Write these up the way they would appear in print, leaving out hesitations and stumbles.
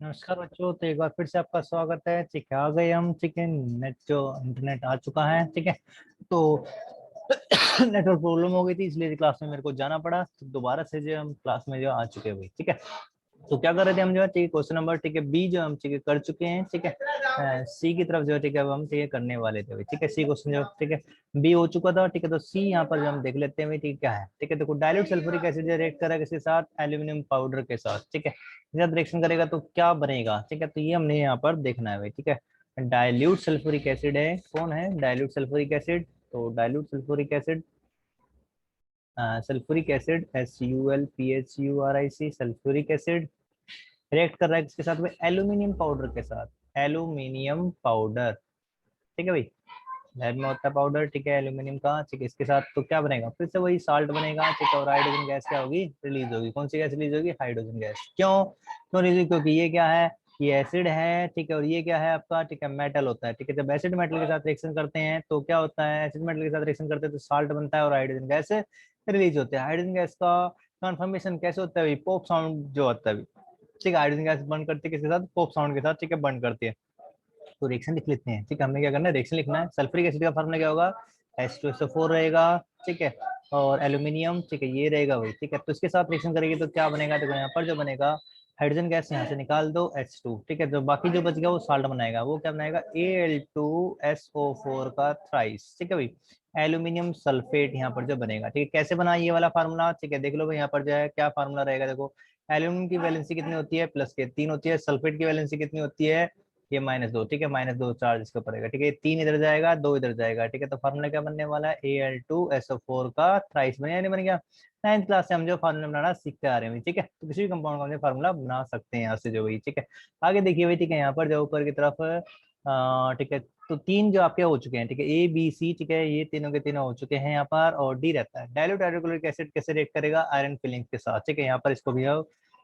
नमस्कार बच्चों। तो एक बार फिर से आपका स्वागत है। ठीक है, आ गए हम। ठीक है, नेट जो इंटरनेट आ चुका है। ठीक है, तो नेटवर्क प्रॉब्लम हो गई थी, इसलिए क्लास में मेरे को जाना पड़ा। तो दोबारा से जो हम क्लास में जो आ चुके हैं भाई। ठीक है, तो क्या कर रहे थे हम जो है, ठीक है, क्वेश्चन नंबर ठीक है बी जो हम ठीक है कर चुके हैं। ठीक है, सी की तरफ जो है ठीक है अब हम ठीक है करने वाले थे भाई। ठीक है, सी क्वेश्चन जो ठीक है बी हो चुका था। ठीक है, तो सी यहाँ पर जो हम देख लेते हैं भाई। ठीक है, क्या है। ठीक है, देखो डाइल्यूट सल्फ्यूरिक एसिड रिएक्ट करा किसके साथ, एल्यूमिनियम पाउडर के साथ। ठीक है, जब रिएक्शन करेगा तो क्या बनेगा। ठीक है, तो ये हमने यहाँ पर देखना है भाई। ठीक है, डाइल्यूट सल्फ्यूरिक एसिड है, कौन है डाइल्यूट सल्फ्यूरिक एसिड। तो dilute sulphuric acid, sulphuric acid SuLPHURic sulphuric acid react कर रहा है किसके साथ में, एल्यूमिनियम पाउडर के साथ। एल्यूमिनियम पाउडर, ठीक है भाई, लैब में होता है पाउडर। ठीक है, एल्यूमिनियम का। ठीक है, इसके साथ तो क्या बनेगा, फिर से वही साल्ट बनेगा। ठीक है, और हाइड्रोजन गैस क्या होगी, रिलीज होगी। कौन सी गैस रिलीज होगी, हाइड्रोजन गैस। क्यों क्यों रिलीज, क्योंकि ये क्या है, ये एसिड है। ठीक है, और ये क्या है आपका, ठीक है, मेटल होता है। ठीक है, जब एसिड मेटल के साथ रिएक्शन करते हैं तो क्या होता है, एसिड मेटल के साथ रिएक्शन करते हैं तो साल्ट बनता है और हाइड्रोजन गैस रिलीज होते हैं। हाइड्रोजन गैस का कन्फर्मेशन कैसे होता है भाई, पॉप साउंड जो होता है। ठीक है, हाइड्रोजन गैस बर्न करती है किसके साथ, पॉप साउंड के साथ। ठीक है, बर्न करती है। तो रिएक्शन लिख लेते हैं। ठीक है, हमें क्या करना है, रिएक्शन लिखना है। सल्फ्यूरिक एसिड का फॉर्मूला क्या होगा, H2SO4 रहेगा। ठीक है, और एल्यूमिनियम, ठीक है, ये रहेगा भाई। ठीक है, तो इसके साथ रिएक्शन करेगी तो क्या बनेगा, देखो यहाँ पर जो बनेगा, हाइड्रोजन गैस यहाँ से निकाल दो H2। ठीक है, जो बाकी जो बच गया वो साल्ट बनाएगा, वो क्या बनाएगा, Al2SO4 का थ्राइस। ठीक है भाई, एल्यूमिनियम सल्फेट यहाँ पर जो बनेगा। ठीक है, कैसे बना ये वाला फार्मूला। ठीक है, देख लो भाई, यहाँ पर जो है क्या फार्मूला रहेगा, देखो एल्यूमिनियम की वैलेंसी कितनी होती है, प्लस के 3 होती है। सल्फेट की वैलेंसी कितनी होती है, ये -2। ठीक है, -2 चार्ज इसके ऊपर रहेगा। ठीक है, 3 इधर जाएगा, 2 इधर जाएगा। ठीक है, तो फार्मूला क्या बनने वाला है, Al2SO4 का थ्राइस। बन या नहीं बन गया। 9th क्लास से हम जो फार्मूला बनाना सीखते आ रहे हैं। ठीक है, तो किसी भी कंपाउंड का हम फार्मूला बना सकते हैं यहाँ से जो भाई। ठीक है, आगे देखिए भाई। ठीक है, यहाँ पर जो ऊपर की तरफ ठीक है, तो 3 जो आपके हो चुके हैं। ठीक है, A B C, ठीक है, ये तीनों के तीनों हो चुके हैं यहाँ पर। और डी रहता है, डाइल्यूट हाइड्रोक्लोरिक एसिड कैसे रिएक्ट करेगा, आयरन फिलिंग के साथ। ठीक है, यहाँ पर इसको भी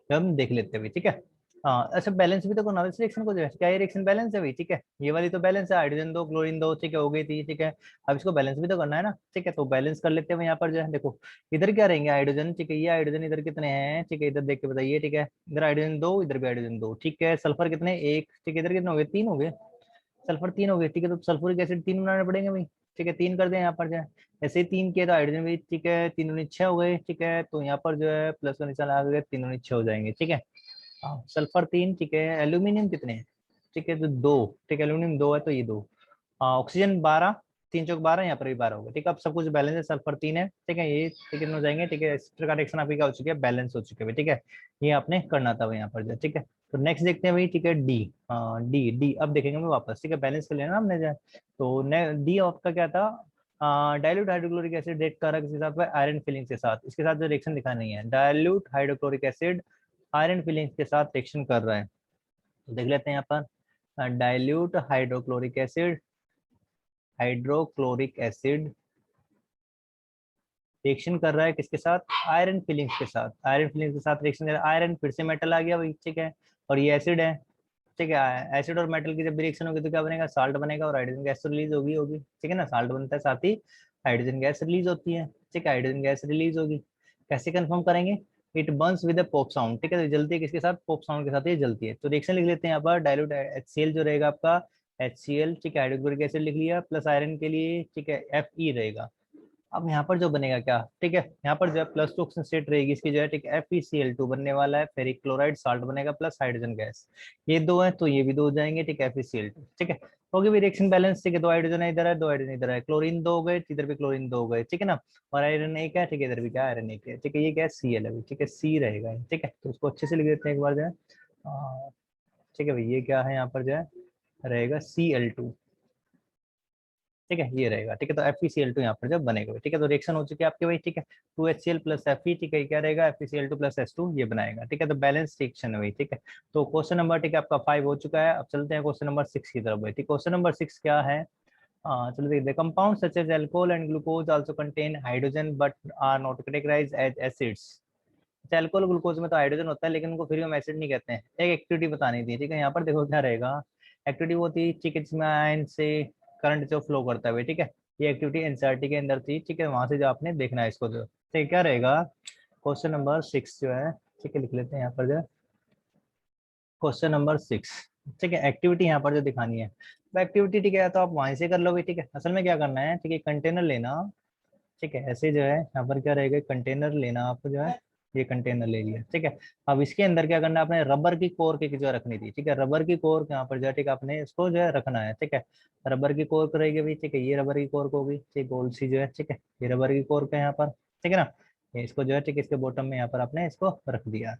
हम देख लेते हैं भाई। ठीक है, हाँ अच्छा, बैलेंस भी तो करना है इस रिएक्शन को जो है। क्या ये रिएक्शन बैलेंस है भाई। ठीक है, ये वाली तो बैलेंस है, हाइड्रोजन 2 क्लोरीन 2। ठीक है, हो गई थी। ठीक है, अब इसको बैलेंस भी तो करना है ना। ठीक है, तो बैलेंस कर लेते हैं यहाँ पर जो है, देखो इधर क्या रहेंगे, हाइड्रोजन। ठीक है, ये हाइड्रोजन इधर कितने हैं, ठीक है, इधर देख के बताइए। ठीक है, इधर हाइड्रोजन 2, इधर भी हाइड्रोजन 2। ठीक है, सल्फर कितने, 1। ठीक है, इधर कितने हो गए, 3 हो गए। सल्फर 3 हो गए। ठीक है, तो सल्फ्यूरिक एसिड 3 बनाने पड़ेंगे भाई। ठीक है, 3 कर दें यहाँ पर जो है, ऐसे ही 3 किए तो हाइड्रोजन भी। ठीक है, 3 दूनी 6 हो गए। ठीक है, तो यहाँ पर जो है प्लस का निशान आ गया, 3 दूनी 6 हो जाएंगे। ठीक है, हाँ, सल्फर 3। ठीक है, एल्यूमिनियम कितने हैं, ठीक है, तो 2। ठीक है, एल्यूमिनियम 2 है तो ये 2। ऑक्सीजन 12, 3 चौक 12, यहाँ पर भी 12 हो गए। ठीक है, अब सब कुछ बैलेंस है, सल्फर 3 है। ठीक है, ये ठीक है हो जाएंगे। ठीक है, इस प्रकार रिएक्शन आपकी क्या हो चुकी है, बैलेंस हो चुके हैं। ठीक है, ये आपने करना था भाई यहाँ पर जो। ठीक है, तो नेक्स्ट देखते हैं भाई। ठीक है, डी। डी डी अब देखेंगे मैं वापस। ठीक है, बैलेंस कर लेना हमने जो है। तो डी आपका क्या था, डाइल्यूट हाइड्रोक्लोरिक एसिड रिएक्ट कर रहा है किसके साथ, आयरन फिलिंग के साथ। इसके साथ जो रिएक्शन दिखानी है, dilute hydrochloric acid iron filings के साथ रिएक्शन कर रहा है। तो देख लेते हैं यहाँ पर, dilute hydrochloric acid, hydrochloric acid reaction कर रहा है किसके साथ, आयरन फिलिंग्स के साथ। आयरन फिलिंग्स के साथ रिएक्शन कर रहा है, आयरन फिर से मेटल आ गया भाई। ठीक है, और ये एसिड है। ठीक है, एसिड और मेटल की जब रिएक्शन होगी तो क्या बनेगा, साल्ट बनेगा और हाइड्रोजन गैस तो रिलीज होगी होगी। ठीक है ना, साल्ट बनता है साथ ही हाइड्रोजन गैस रिलीज होती है। ठीक है, हाइड्रोजन गैस रिलीज होगी, कैसे कंफर्म करेंगे, it Burns with pop sound. ठीक है, तो जलती है किसके साथ, पॉप साउंड के साथ ये जलती है। तो रिएक्शन लिख लेते हैं यहाँ पर, डाइल्यूट HCl जो रहेगा आपका, HCl। ठीक है, हाइड्रोक्लोरिक एसिड लिख लिया, प्लस आयरन के लिए ठीक है Fe रहेगा। अब यहाँ पर जो बनेगा क्या, ठीक है, यहाँ पर जो है प्लस टू ऑक्सीजन स्टेट रहेगी इसकी जो है। ठीक है, FeCl2 बनने वाला है, फेरिक क्लोराइड साल्ट बनेगा, प्लस हाइड्रोजन गैस। ये 2 है तो ये भी 2 हो जाएंगे। ठीक है, FeCl2। ठीक है, हो गया भी रिएक्शन बैलेंस। ठीक है, 2 हाइड्रोजन है इधर है, 2 हाइड्रोजन इधर है, क्लोरीन 2 हो गए, इधर भी क्लोरीन 2 हो गए। ठीक है ना, और आयरन 1 है। ठीक है, इधर भी क्या आयरन 1 है। ठीक है, ये क्या है, Cl है। ठीक है, सी रहेगा। ठीक है, तो उसको अच्छे से लिख देते हैं एक बार जो है। ठीक है भाई, ये क्या है यहाँ पर जो है, रहेगा Cl2। ठीक है, ये रहेगा। ठीक है, तो FeCl2 यहाँ पर जब बनेगा। ठीक है, तो रिएक्शन हो चुकी है आपके भाई। ठीक है, 2HCl प्लस Fe। ठीक है, क्या रहेगा, FeCl2 प्लस H2 ये बनाएगा। ठीक है, तो बैलेंस रिएक्शन है भाई। ठीक है, तो क्वेश्चन नंबर ठीक है आपका 5 हो चुका है। अब चलते हैं क्वेश्चन नंबर 6 की तरफ भाई। ठीक, क्वेश्चन नंबर 6 क्या है, चलो देखते हैं। Compound such as alcohol and glucose also contain hydrogen but are not categorized as acids. Alcohol glucose में तो हाइड्रोजन होता है, लेकिन उनको फिर भी हम एसिड नहीं कहते हैं। एक एक्टिविटी बतानी थी। ठीक है, यहाँ पर देखो क्या रहेगा, एक्टिविटी वो थी, ठीक है, जिसमें आयन से करंट जो फ्लो करता है भाई। ठीक है, ये एक्टिविटी एनसीईआरटी के अंदर थी। ठीक है, वहां से जो आपने देखना है इसको जो। ठीक है, क्या रहेगा, क्वेश्चन नंबर 6 जो है। ठीक है, लिख लेते हैं यहाँ पर जो क्वेश्चन नंबर 6, ठीक है। एक्टिविटी यहाँ पर जो दिखानी है वो एक्टिविटी, ठीक है, तो आप वहीं से कर लोगे, ठीक है। असल में क्या करना है, ठीक है, कंटेनर लेना, ठीक है, ऐसे जो है यहाँ पर क्या रहेगा, कंटेनर लेना आपको जो है, ये कंटेनर ले लिया, ठीक है। अब इसके अंदर क्या करना है, आपने रबर की कोर की जो रखनी थी, ठीक है, रबर की कोर यहाँ पर जो है, ठीक है, आपने इसको जो है रखना है, ठीक है। रबर की कोर रहेगी भाई, ठीक है, ये रबर की कोर होगी, ठीक, गोल सी जो है, ठीक है, ये रबर की कोर का यहाँ पर, ठीक है ना। ये इसको जो है, ठीक है, इसके बॉटम में यहाँ पर आपने इसको रख दिया,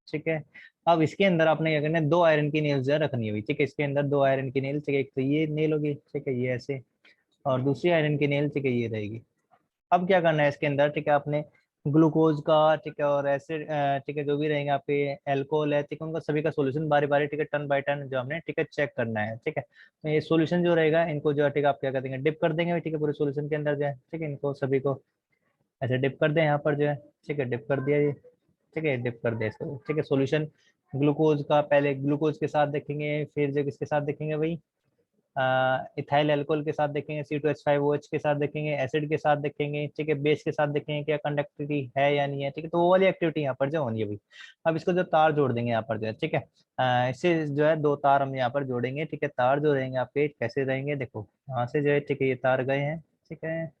ठीक है। अब इसके अंदर आपने क्या करना है, दो आयरन की नेल्स जो है रखनी है, ठीक है। इसके अंदर दो आयरन की नेल, ठीक है, एक तो ये नेल होगी, ठीक है, ये ऐसे, और दूसरी आयरन की नेल, ठीक है, ये रहेगी। अब क्या करना है इसके अंदर, ठीक है, आपने ग्लूकोज का, ठीक है, और एसिड, ठीक है, जो भी रहेंगे आपके एल्कोहल है, ठीक है, उनका सभी का सॉल्यूशन बारी बारी, ठीक है, टर्न बाय टर्न जो हमने, ठीक है, चेक करना है, ठीक है। तो ये सॉल्यूशन जो रहेगा इनको जो है, ठीक है, आप क्या कर देंगे, डिप कर देंगे, ठीक है, पूरे सॉल्यूशन के अंदर जो है, ठीक है, इनको सभी को ऐसे डिप कर दें यहाँ पर जो है, ठीक है, डिप कर दिया ये, ठीक है, डिप कर दिया इसको, ठीक है। सॉल्यूशन ग्लूकोज का पहले ग्लूकोज के साथ देखेंगे, फिर जो किसके साथ देखेंगे भाई, इथाइल अल्कोहल के साथ देखेंगे, C2H5OH के साथ देखेंगे, एसिड के साथ देखेंगे, ठीक है, बेस के साथ देखेंगे क्या कंडक्टिविटी है या नहीं है, ठीक है। तो वो वाली एक्टिविटी यहाँ पर जो होनी है भाई। अब इसको जो तार जोड़ देंगे यहाँ पर जो है, ठीक है, इससे जो है दो तार हम यहाँ पर जोड़ेंगे, ठीक है। तार जो रहेंगे आपके कैसे रहेंगे, देखो यहाँ से जो है, ठीक है, ये तार गए हैं, ठीक है,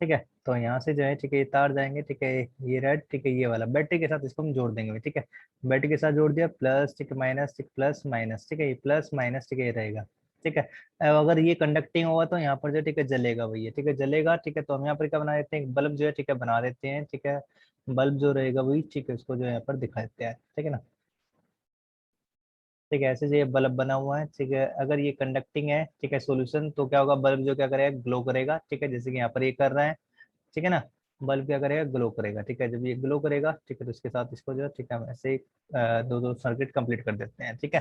ठीक है। तो यहाँ से जो है, ठीक है, ये तार जाएंगे, ठीक है, ये रेड, ठीक है, ये वाला बैटरी के साथ इसको हम जोड़ देंगे, ठीक है। बैटरी के साथ जोड़ दिया, प्लस, ठीक है, माइनस, ठीक, प्लस माइनस, ठीक है, ये प्लस माइनस, ठीक है, ये रहेगा, ठीक है। अब अगर ये कंडक्टिंग होगा तो यहाँ पर जो, ठीक है, जलेगा भैया, ठीक है, जलेगा, ठीक है। तो हम यहाँ पर क्या बना देते हैं, बल्ब जो है, ठीक है, बना देते हैं, ठीक है। बल्ब जो रहेगा वही, ठीक है, उसको जो है यहाँ पर दिखा देते हैं, ठीक है ना। ठीक है, ऐसे जो ये बल्ब बना हुआ है, ठीक है, अगर ये कंडक्टिंग है, ठीक है, सॉल्यूशन, तो क्या होगा, बल्ब जो क्या करेगा, ग्लो करेगा, ठीक है, जैसे कि यहाँ पर ये कर रहा है, ठीक है ना। बल्ब क्या करेगा, ग्लो करेगा, ठीक है। जब ये ग्लो करेगा, ठीक है, तो इसके साथ इसको जो है, ठीक है, हम ऐसे ही दो दो सर्किट कंप्लीट कर देते हैं, ठीक है।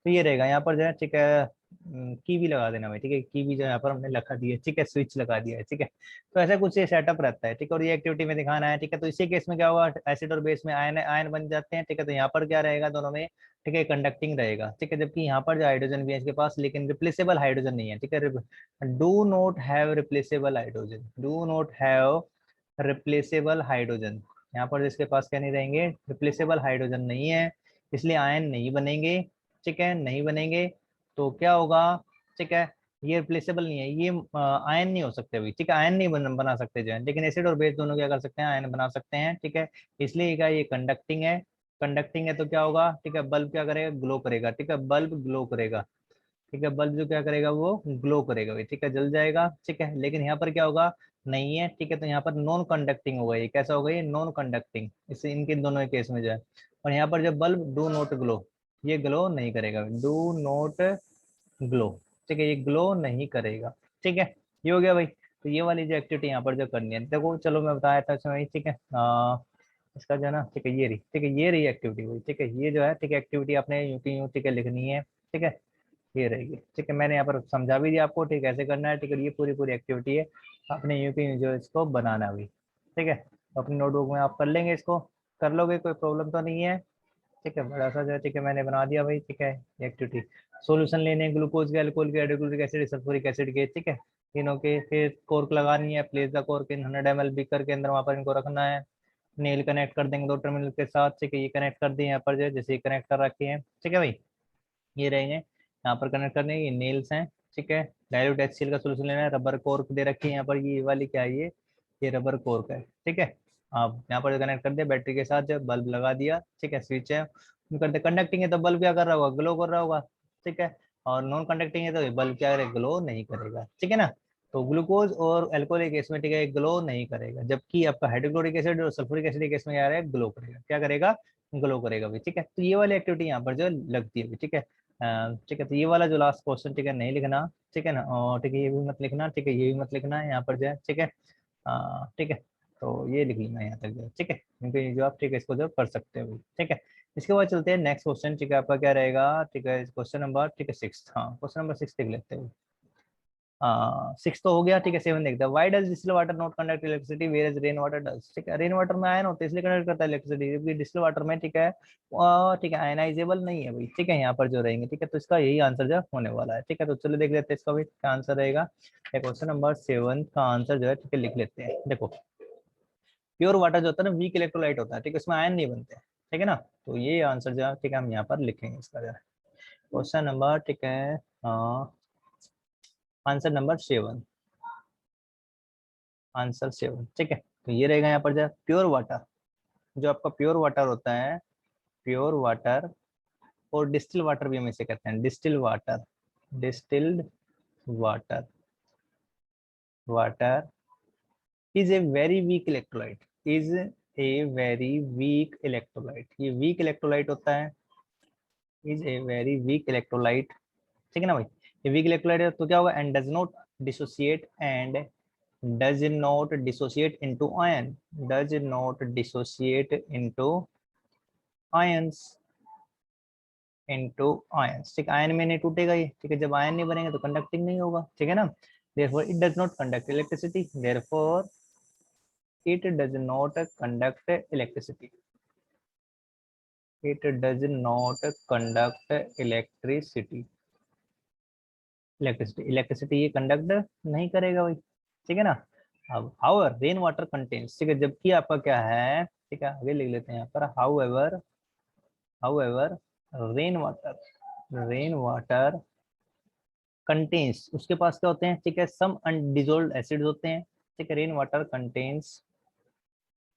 तो ये रहेगा यहाँ पर जो है, ठीक है, की भी लगा देना भाई, ठीक है, की भी जो है यहाँ पर हमने लगा दी है, ठीक है, स्विच लगा दिया है, ठीक है। तो ऐसा कुछ ये सेटअप रहता है, ठीक है, और ये एक्टिविटी में दिखाना है, ठीक है। तो इसी केस में क्या होगा, एसिड और बेस में आयन आयन बन जाते हैं, ठीक है। तो यहाँ पर क्या रहेगा दोनों में, ठीक है, कंडक्टिंग रहेगा, ठीक है। जबकि यहाँ पर जो हाइड्रोजन भी है इसके पास, लेकिन रिप्लेसेबल हाइड्रोजन नहीं है, ठीक है। Do not have replaceable hydrogen, do not have replaceable hydrogen, यहाँ पर जिसके पास क्या नहीं रहेंगे, रिप्लेसेबल हाइड्रोजन नहीं है, इसलिए आयन नहीं बनेंगे, ठीक है, नहीं बनेंगे। तो क्या होगा, ठीक है, ये रिप्लेसेबल नहीं है, ये आयन नहीं हो सकते अभी, ठीक है, आयन नहीं बना सकते जो है, लेकिन एसिड और बेस दोनों क्या कर सकते हैं, आयन बना सकते हैं, ठीक है। इसलिए क्या, ये कंडक्टिंग है, कंडक्टिंग है, तो क्या होगा, ठीक है, बल्ब क्या करेगा, ग्लो करेगा, ठीक है, बल्ब ग्लो करेगा, ठीक है। बल्ब जो क्या करेगा, वो ग्लो करेगा भाई, ठीक है, जल जाएगा, ठीक है। लेकिन यहाँ पर क्या होगा, नहीं है, ठीक है, तो यहाँ पर नॉन कंडक्टिंग होगा, ये कैसा होगा, ये नॉन कंडक्टिंग, इससे इनके दोनों केस में जो है। और यहाँ पर जब बल्ब डू नॉट ग्लो, ये ग्लो नहीं करेगा, डू नॉट ग्लो, ठीक है, ये ग्लो नहीं करेगा, ठीक है। ये हो गया भाई। तो ये वाली जो एक्टिविटी यहाँ पर जो करनी है, देखो चलो मैं बताया था इसमें, ठीक है, इसका जो है ना, ठीक है, ये रही, ठीक है, ये रही एक्टिविटी हुई, ठीक है, ये जो है, ठीक है, एक्टिविटी आपने यूं की यूं, ठीक है, लिखनी है, ठीक है, ये रहेगी, ठीक है। मैंने यहाँ पर समझा भी दिया आपको, ठीक है, ऐसे करना है, ठीक है। ये पूरी पूरी एक्टिविटी है, आपने यूं की यूं जो इसको बनाना भी, ठीक है। तो अपनी नोटबुक में आप कर लेंगे इसको, कर लोगे, कोई प्रॉब्लम तो नहीं है, ठीक है। बड़ा सा जो है, ठीक है, मैंने बना दिया भाई, ठीक है, एक्टिविटी। सॉल्यूशन लेने ग्लूकोज के, अल्कोहल के, हाइड्रोक्लोरिक एसिड, सल्फ्यूरिक एसिड के, ठीक है, तीनों के। फिर कोर्क लगानी है, place the cork in 100 ml beaker के अंदर, वहाँ पर इनको रखना है। नेल कनेक्ट कर देंगे दो टर्मिनल के साथ, ठीक है, ये कनेक्ट कर दिए यहाँ पर जो है, जैसे कनेक्ट कर रखे हैं, ठीक है भाई, ये रहेंगे यहाँ पर कनेक्ट करने, ये नेल्स हैं, ठीक है। डाइल्यूट HCl का सोल्यूशन लेना है, रबर कोर्क दे रखी है यहाँ पर, ये वाली क्या है, ये रबर कोर्क है, ठीक है। आप यहाँ पर कनेक्ट कर दिया बैटरी के साथ, जब बल्ब लगा दिया, ठीक है, स्विच है, करते कंडक्टिंग है तो बल्ब क्या कर रहा होगा, ग्लो कर रहा होगा, ठीक है। और नॉन कंडक्टिंग है तो बल्ब क्या करेगा, ग्लो नहीं करेगा, ठीक है ना। तो ग्लूकोज और एल्कोहलिक एसिड में, ठीक है, ग्लो नहीं करेगा, जबकि आपका हाइड्रोक्लोरिक एसिड और सल्फ्यूरिक एसिड केस में क्या है, ग्लो करेगा, क्या करेगा, ग्लो करेगा भी, ठीक है। तो ये वाली एक्टिविटी यहाँ पर जो लगती है, ठीक है। ठीक है, तो ये वाला जो लास्ट क्वेश्चन, ठीक है, नहीं लिखना, ठीक है ना, और ठीक है, ये भी मत लिखना, ठीक है, ये भी मत लिखना है यहाँ पर जो है, ठीक है, ठीक है। तो ये लिख लेना यहाँ तक जो है, ठीक है, क्योंकि ये जो आप, ठीक है, इसको जो कर सकते हो, ठीक है। इसके बाद चलते हैं नेक्स्ट क्वेश्चन, ठीक है, आपका क्या रहेगा, ठीक है, क्वेश्चन नंबर, ठीक है, 6, हाँ, क्वेश्चन नंबर 6 लिख लेते हैं। 6 तो हो गया, ठीक है। 7 देखते हैं, why does distil water not conduct electricity whereas rain water does, ठीक है। रेन वाटर में आयन होते हैं इसलिए कंडक्ट करता है इलेक्ट्रिसिटी, जबकि डिस्टिल वाटर में, ठीक है, ठीक है, आयनाइजेबल नहीं है भाई, ठीक है, यहाँ पर जो रहेंगे, ठीक है। तो इसका यही आंसर जो होने वाला है, ठीक है। तो चलो देख लेते हैं इसका भी क्या आंसर रहेगा। क्वेश्चन नंबर 7 का आंसर जो है, ठीक है, लिख लेते हैं। देखो प्योर वाटर जो होता है ना वीक इलेक्ट्रोलाइट होता है, ठीक है, उसमें आयन नहीं बनते, ठीक है ना। तो ये आंसर जो है ठीक है हम यहाँ पर लिखेंगे इसका जो है क्वेश्चन नंबर, ठीक है आंसर नंबर 7, आंसर 7, ठीक है। तो ये रहेगा यहाँ पर जो प्योर वाटर, जो आपका प्योर वाटर होता है, प्योर वाटर, और डिस्टिल वाटर भी हम इसे कहते हैं, distil water, distilled water, water is a very weak electrolyte, is a very weak electrolyte, ये वीक इलेक्ट्रोलाइट होता है, is a very weak electrolyte, ठीक है ना भाई। ये वीक इलेक्ट्रोलाइट है तो क्या होगा, and does not dissociate, and does not dissociate into ion, does not dissociate into ions, into ions, ठीक, आयन में नहीं टूटेगा ये, ठीक है, जब आयन नहीं बनेंगे तो कंडक्टिंग नहीं होगा, ठीक है ना। therefore it does not conduct electricity, therefore it does not conduct electricity, it does not conduct electricity, electricity ये कंडक्ट नहीं करेगा भाई, ठीक है ना। अब हाउएवर रेन वाटर कंटेन्स, ठीक है, जबकि आपका क्या है, ठीक है आगे लिख लेते हैं यहाँ पर, however, however rain water contains, उसके पास क्या होते हैं, ठीक है, सम अनडिजोल्व्ड एसिड्स होते हैं, ठीक है, rain water contains,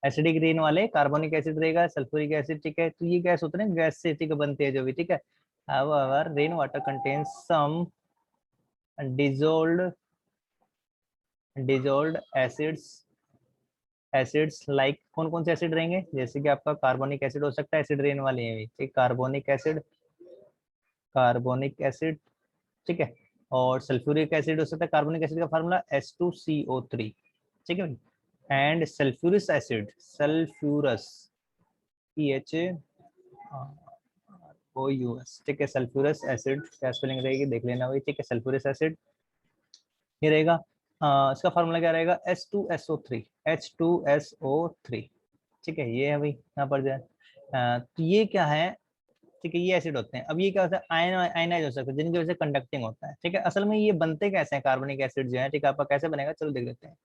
acidic rain वाले कार्बोनिक एसिड रहेगा, सल्फ्यूरिक एसिड, ठीक है, तो ये गैस होते हैं गैस से, ठीक है, बनते हैं जो भी, ठीक है। However rain water contains some dissolved dissolved acids, acids like कौन कौन से एसिड रहेंगे, जैसे कि आपका कार्बोनिक एसिड हो सकता है, एसिड रेन वाले हैं भी, ठीक, कार्बोनिक एसिड, कार्बोनिक एसिड, ठीक है, और सल्फ्यूरिक एसिड हो सकता है, कार्बोनिक एसिड का फार्मूला H2CO3, ठीक है भाई, and sulphuric acid, sulphurous PHOUS, ठीक है, सल्फ्यूरस एसिड क्या स्पेलिंग रहेगी देख लेना भाई, ठीक है, सल्फ्यूरिक एसिड ये रहेगा, इसका फार्मूला क्या रहेगा, H2SO3, H2SO3, ठीक है, ये है भाई यहाँ पर जो है, तो ये क्या है, ठीक है, ये एसिड होते हैं। अब ये क्या होता है, आयन आयनाइज हो सकता है, जिनकी वजह से कंडक्टिंग होता है, ठीक है। असल में ये बनते कैसे हैं कार्बनिक एसिड जो है, ठीक है, आपका कैसे बनेगा चलो देख लेते हैं,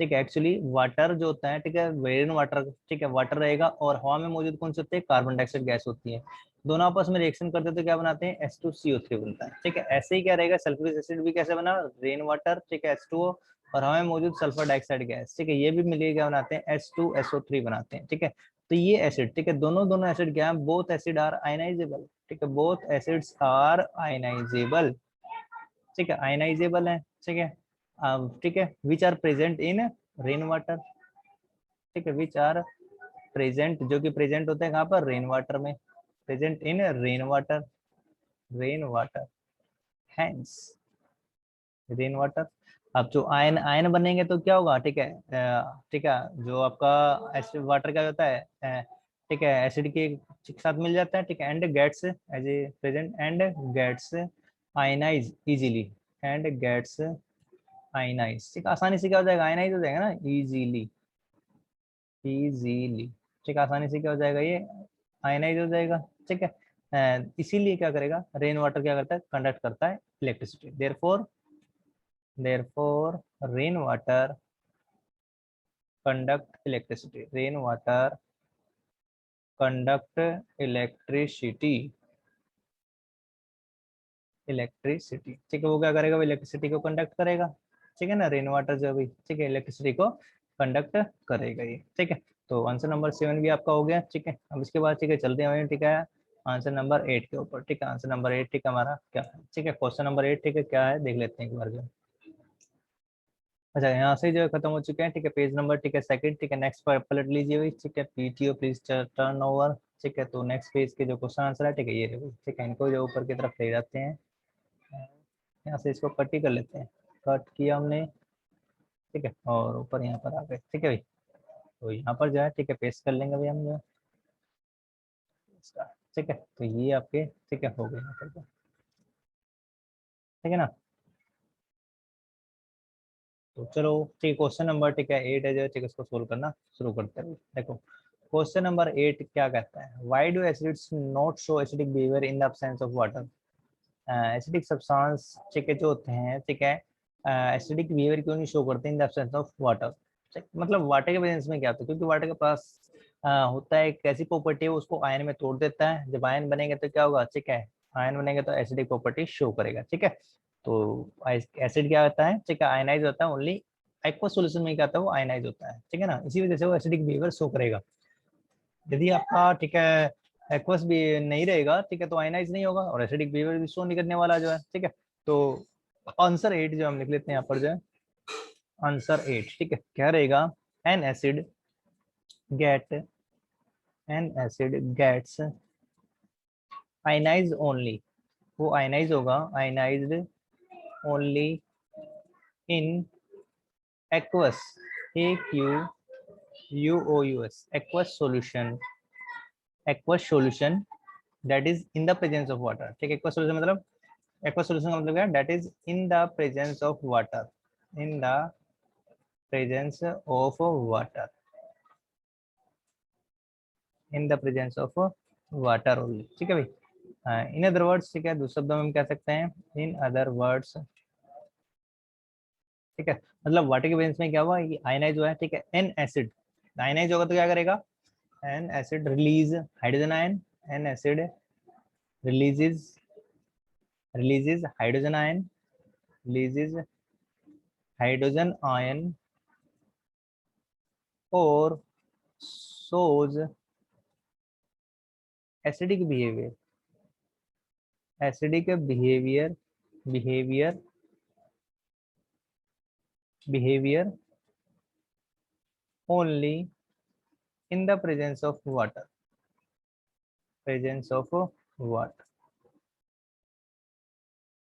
ठीक है। एक्चुअली वाटर जो होता है, ठीक है, वेरिन वाटर, ठीक है, वाटर रहेगा, और हवा में मौजूद कौन से होते हैं, कार्बन डाइऑक्साइड गैस होती है, दोनों आपस में रिएक्शन करते तो क्या बनाते हैं, H2CO3 बनता है, ठीक है। ऐसे ही क्या रहेगा, सल्फ्यूरिक एसिड भी कैसे बना, रेन वाटर, ठीक है, H2O, और हवा में मौजूद सल्फर डाइऑक्साइड गैस, ठीक है, ये भी मिलकर क्या बनाते हैं, H2SO3 बनाते हैं, ठीक है। तो ये एसिड, ठीक है, दोनों दोनों एसिड क्या है, बोथ एसिड आर आयनाइजेबल, ठीक है, बोथ एसिड्स आर आयनाइजेबल, ठीक है, आयनाइजेबल है, ठीक है। ठीक है, which are present in rain water, ठीक है, विच आर प्रेजेंट, जो कि प्रेजेंट होते हैं कहाँ पर, रेन वाटर में, present in rain water, rain water, hence rain water. अब जो आयन आयन बनेंगे तो क्या होगा, ठीक है, ठीक है, जो आपका एसिड वाटर का होता है, ठीक है, एसिड के साथ मिल जाता है, ठीक है, and gets as a present, and gets ionize easily, and gets ionize, ठीक, आसानी से क्या हो जाएगा, आयनाइज हो जाएगा ना, इजीली, इजीली, ठीक, आसानी से क्या हो जाएगा, ये आयनाइज हो जाएगा, ठीक है। इसीलिए क्या करेगा, रेन वाटर क्या करता है, कंडक्ट करता है electricity, therefore rainwater conduct electricity, rainwater conduct electricity, electricity, ठीक है, वो क्या करेगा, वो इलेक्ट्रिसिटी को कंडक्ट करेगा, ठीक है ना, रेन वाटर जो भी, ठीक है, इलेक्ट्रिसिटी को कंडक्ट करेगा ये, ठीक है। तो आंसर नंबर 7 भी आपका हो गया, ठीक है। अब इसके बाद ठीक है चलते हैं, ठीक है, आंसर नंबर 8 के ऊपर, ठीक है, आंसर नंबर 8, ठीक है, हमारा क्या है, ठीक है, क्वेश्चन नंबर 8, ठीक है, क्या है देख लेते हैं एक बार जो, अच्छा यहाँ से जो खत्म हो चुके हैं, ठीक है, पेज नंबर, ठीक है, सेकंड, ठीक है, नेक्स्ट पर पलट लीजिए भाई, ठीक है, पीटीओ प्लीज टर्न ओवर, ठीक है। तो नेक्स्ट पेज के जो क्वेश्चन आंसर है, ठीक है, ये देखो, ठीक है, इनको जो ऊपर की तरफ ले जाते हैं, यहाँ से इसको कट ही कर लेते हैं, कट किया हमने, ठीक है, और ऊपर यहाँ पर आ गए, ठीक है भाई। तो यहाँ पर जो है, ठीक है, पेस्ट कर लेंगे भाई हम जो, ठीक है। तो ये आपके, ठीक है, हो गए यहाँ पर, ठीक है ना। तो चलो ठीक, क्वेश्चन नंबर, ठीक है, 8 है जो, ठीक है, इसको सोल्व करना शुरू करते हैं। देखो क्वेश्चन नंबर 8 क्या कहता है, why do acids not show acidic behaviour in the absence of water, acidic substance, ठीक है, जो होते हैं, ठीक है, एसिडिक बिहेवियर क्यों नहीं शो करते in the absence of water. मतलब वाटर के प्रेजेंस में क्या होता है, क्योंकि वाटर के पास होता है एक ऐसी प्रॉपर्टी है, उसको आयन में तोड़ देता है। जब आयन बनेंगे तो क्या होगा, ठीक है, आयन बनेंगे तो एसिडिक प्रॉपर्टी शो करेगा। ठीक है, तो एसिड क्या होता है, ठीक है, आयनाइज होता है ओनली एक्वस सॉल्यूशन में। क्या होता है, वो आयनाइज होता है। ठीक है ना, इसी वजह से वो एसिडिक बिहेवियर शो करेगा। यदि आपका, ठीक है, एक्वस भी नहीं रहेगा, ठीक है, तो आयनाइज नहीं होगा और एसिडिक बिहेवियर भी शो नहीं करने वाला जो है। ठीक है, तो आंसर 8 जो हम लिख लेते हैं यहाँ पर जो है, आंसर 8। ठीक है, क्या रहेगा, an acid get, an acid gets ionize only, वो आयनाइज होगा, ionized only in aqueous, A Q U O U S, aqueous solution, aqueous solution that is in the presence of water. ठीक है, aqueous solution मतलब, aqueous solution का मतलब क्या है, that is in the presence of water, in the presence of water, in the presence of water only. ठीक है भाई, इन अदर वर्ड्स, ठीक है, दूसरे शब्दों में हम कह सकते हैं, इन अदर वर्ड्स, ठीक है, मतलब वाटर के प्रेजेंस में क्या हुआ, ये आयनाइज हुआ है। ठीक है, एन एसिड आयनाइज होगा तो क्या करेगा, N acid release hydrogen ion, N acid releases, releases hydrogen ion, releases hydrogen ion और shows acidic behavior, acidic behavior, behavior, behavior only in the presence of water, presence of water।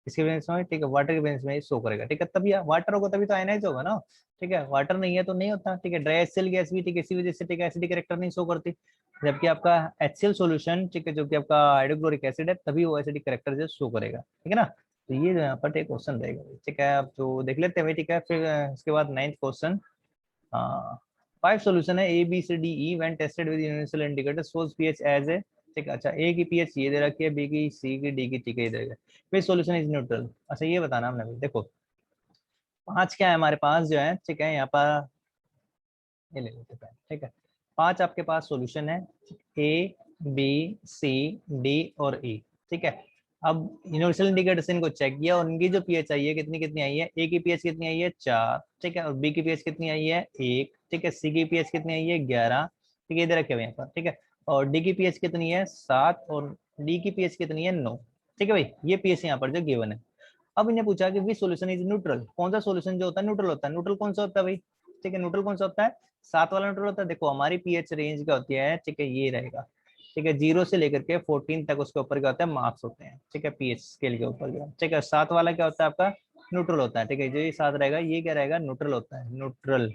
इसके base में, ठीक है, water के base में show करेगा। ठीक है, तभी वाटर होगा तभी तो आयनाइज होगा ना। ठीक है, वाटर नहीं है तो नहीं होता। ठीक है, ड्राई एचसीएल गैस भी, ठीक है, इसी वजह से, ठीक है, एसिडिक कैरेक्टर नहीं शो करती। जबकि आपका HCl सॉल्यूशन, ठीक है, जो कि आपका हाइड्रोक्लोरिक एसिड है, तभी वो एसिडिक कैरेक्टर जो शो करेगा। ठीक है ना, तो ये जो यहाँ पर एक क्वेश्चन रहेगा। ठीक है, आप तो देख लेते हैं भाई। ठीक है, फिर इसके बाद 9th क्वेश्चन, 5 सॉल्यूशन है A B C D E when tested with universal indicator shows pH as a, ठीक है, अच्छा, ए की पीएच ये दे रखी है, बी की, सी की, डी की, ठीक है, ये दे रखा है, फिर सॉल्यूशन इज न्यूट्रल। अच्छा, ये बताना हमने भाई। देखो 5 क्या है हमारे पास जो है, ठीक है, यहाँ पर ये ले लेते हैं। ठीक है, 5 आपके पास सॉल्यूशन है, ए बी सी डी और ई। ठीक है, अब यूनिवर्सल इंडिकेटर से इनको चेक किया और इनकी जो पीएच आई है, कितनी कितनी आई है, ए की पीएच कितनी आई है, 4। ठीक है, और बी की पीएच कितनी आई है, 1। ठीक है, सी की पीएच कितनी आई है, 11। ठीक है, इधर रखे हुए यहाँ पर। ठीक है, और डी की पीएच कितनी है, 7, और डी की पीएच कितनी है, 9। ठीक है भाई, ये पीएच यहाँ पर जो गिवन है। अब इन्हें पूछा कि विच सॉल्यूशन इज न्यूट्रल, कौन सा सॉल्यूशन जो होता है न्यूट्रल होता है। न्यूट्रल कौन सा होता है भाई, ठीक है, न्यूट्रल कौन सा होता है, 7 वाला न्यूट्रल होता है। देखो हमारी पीएच रेंज क्या होती है, ठीक है, ये रहेगा। ठीक है, 0 से लेकर के 14 तक उसके ऊपर क्या होता है, मार्क्स होते हैं। ठीक है, पीएच स्केल के ऊपर जो, ठीक है, 7 वाला क्या होता है आपका, न्यूट्रल होता है। ठीक है, जो ये 7 रहेगा, ये क्या रहेगा, न्यूट्रल होता है, न्यूट्रल।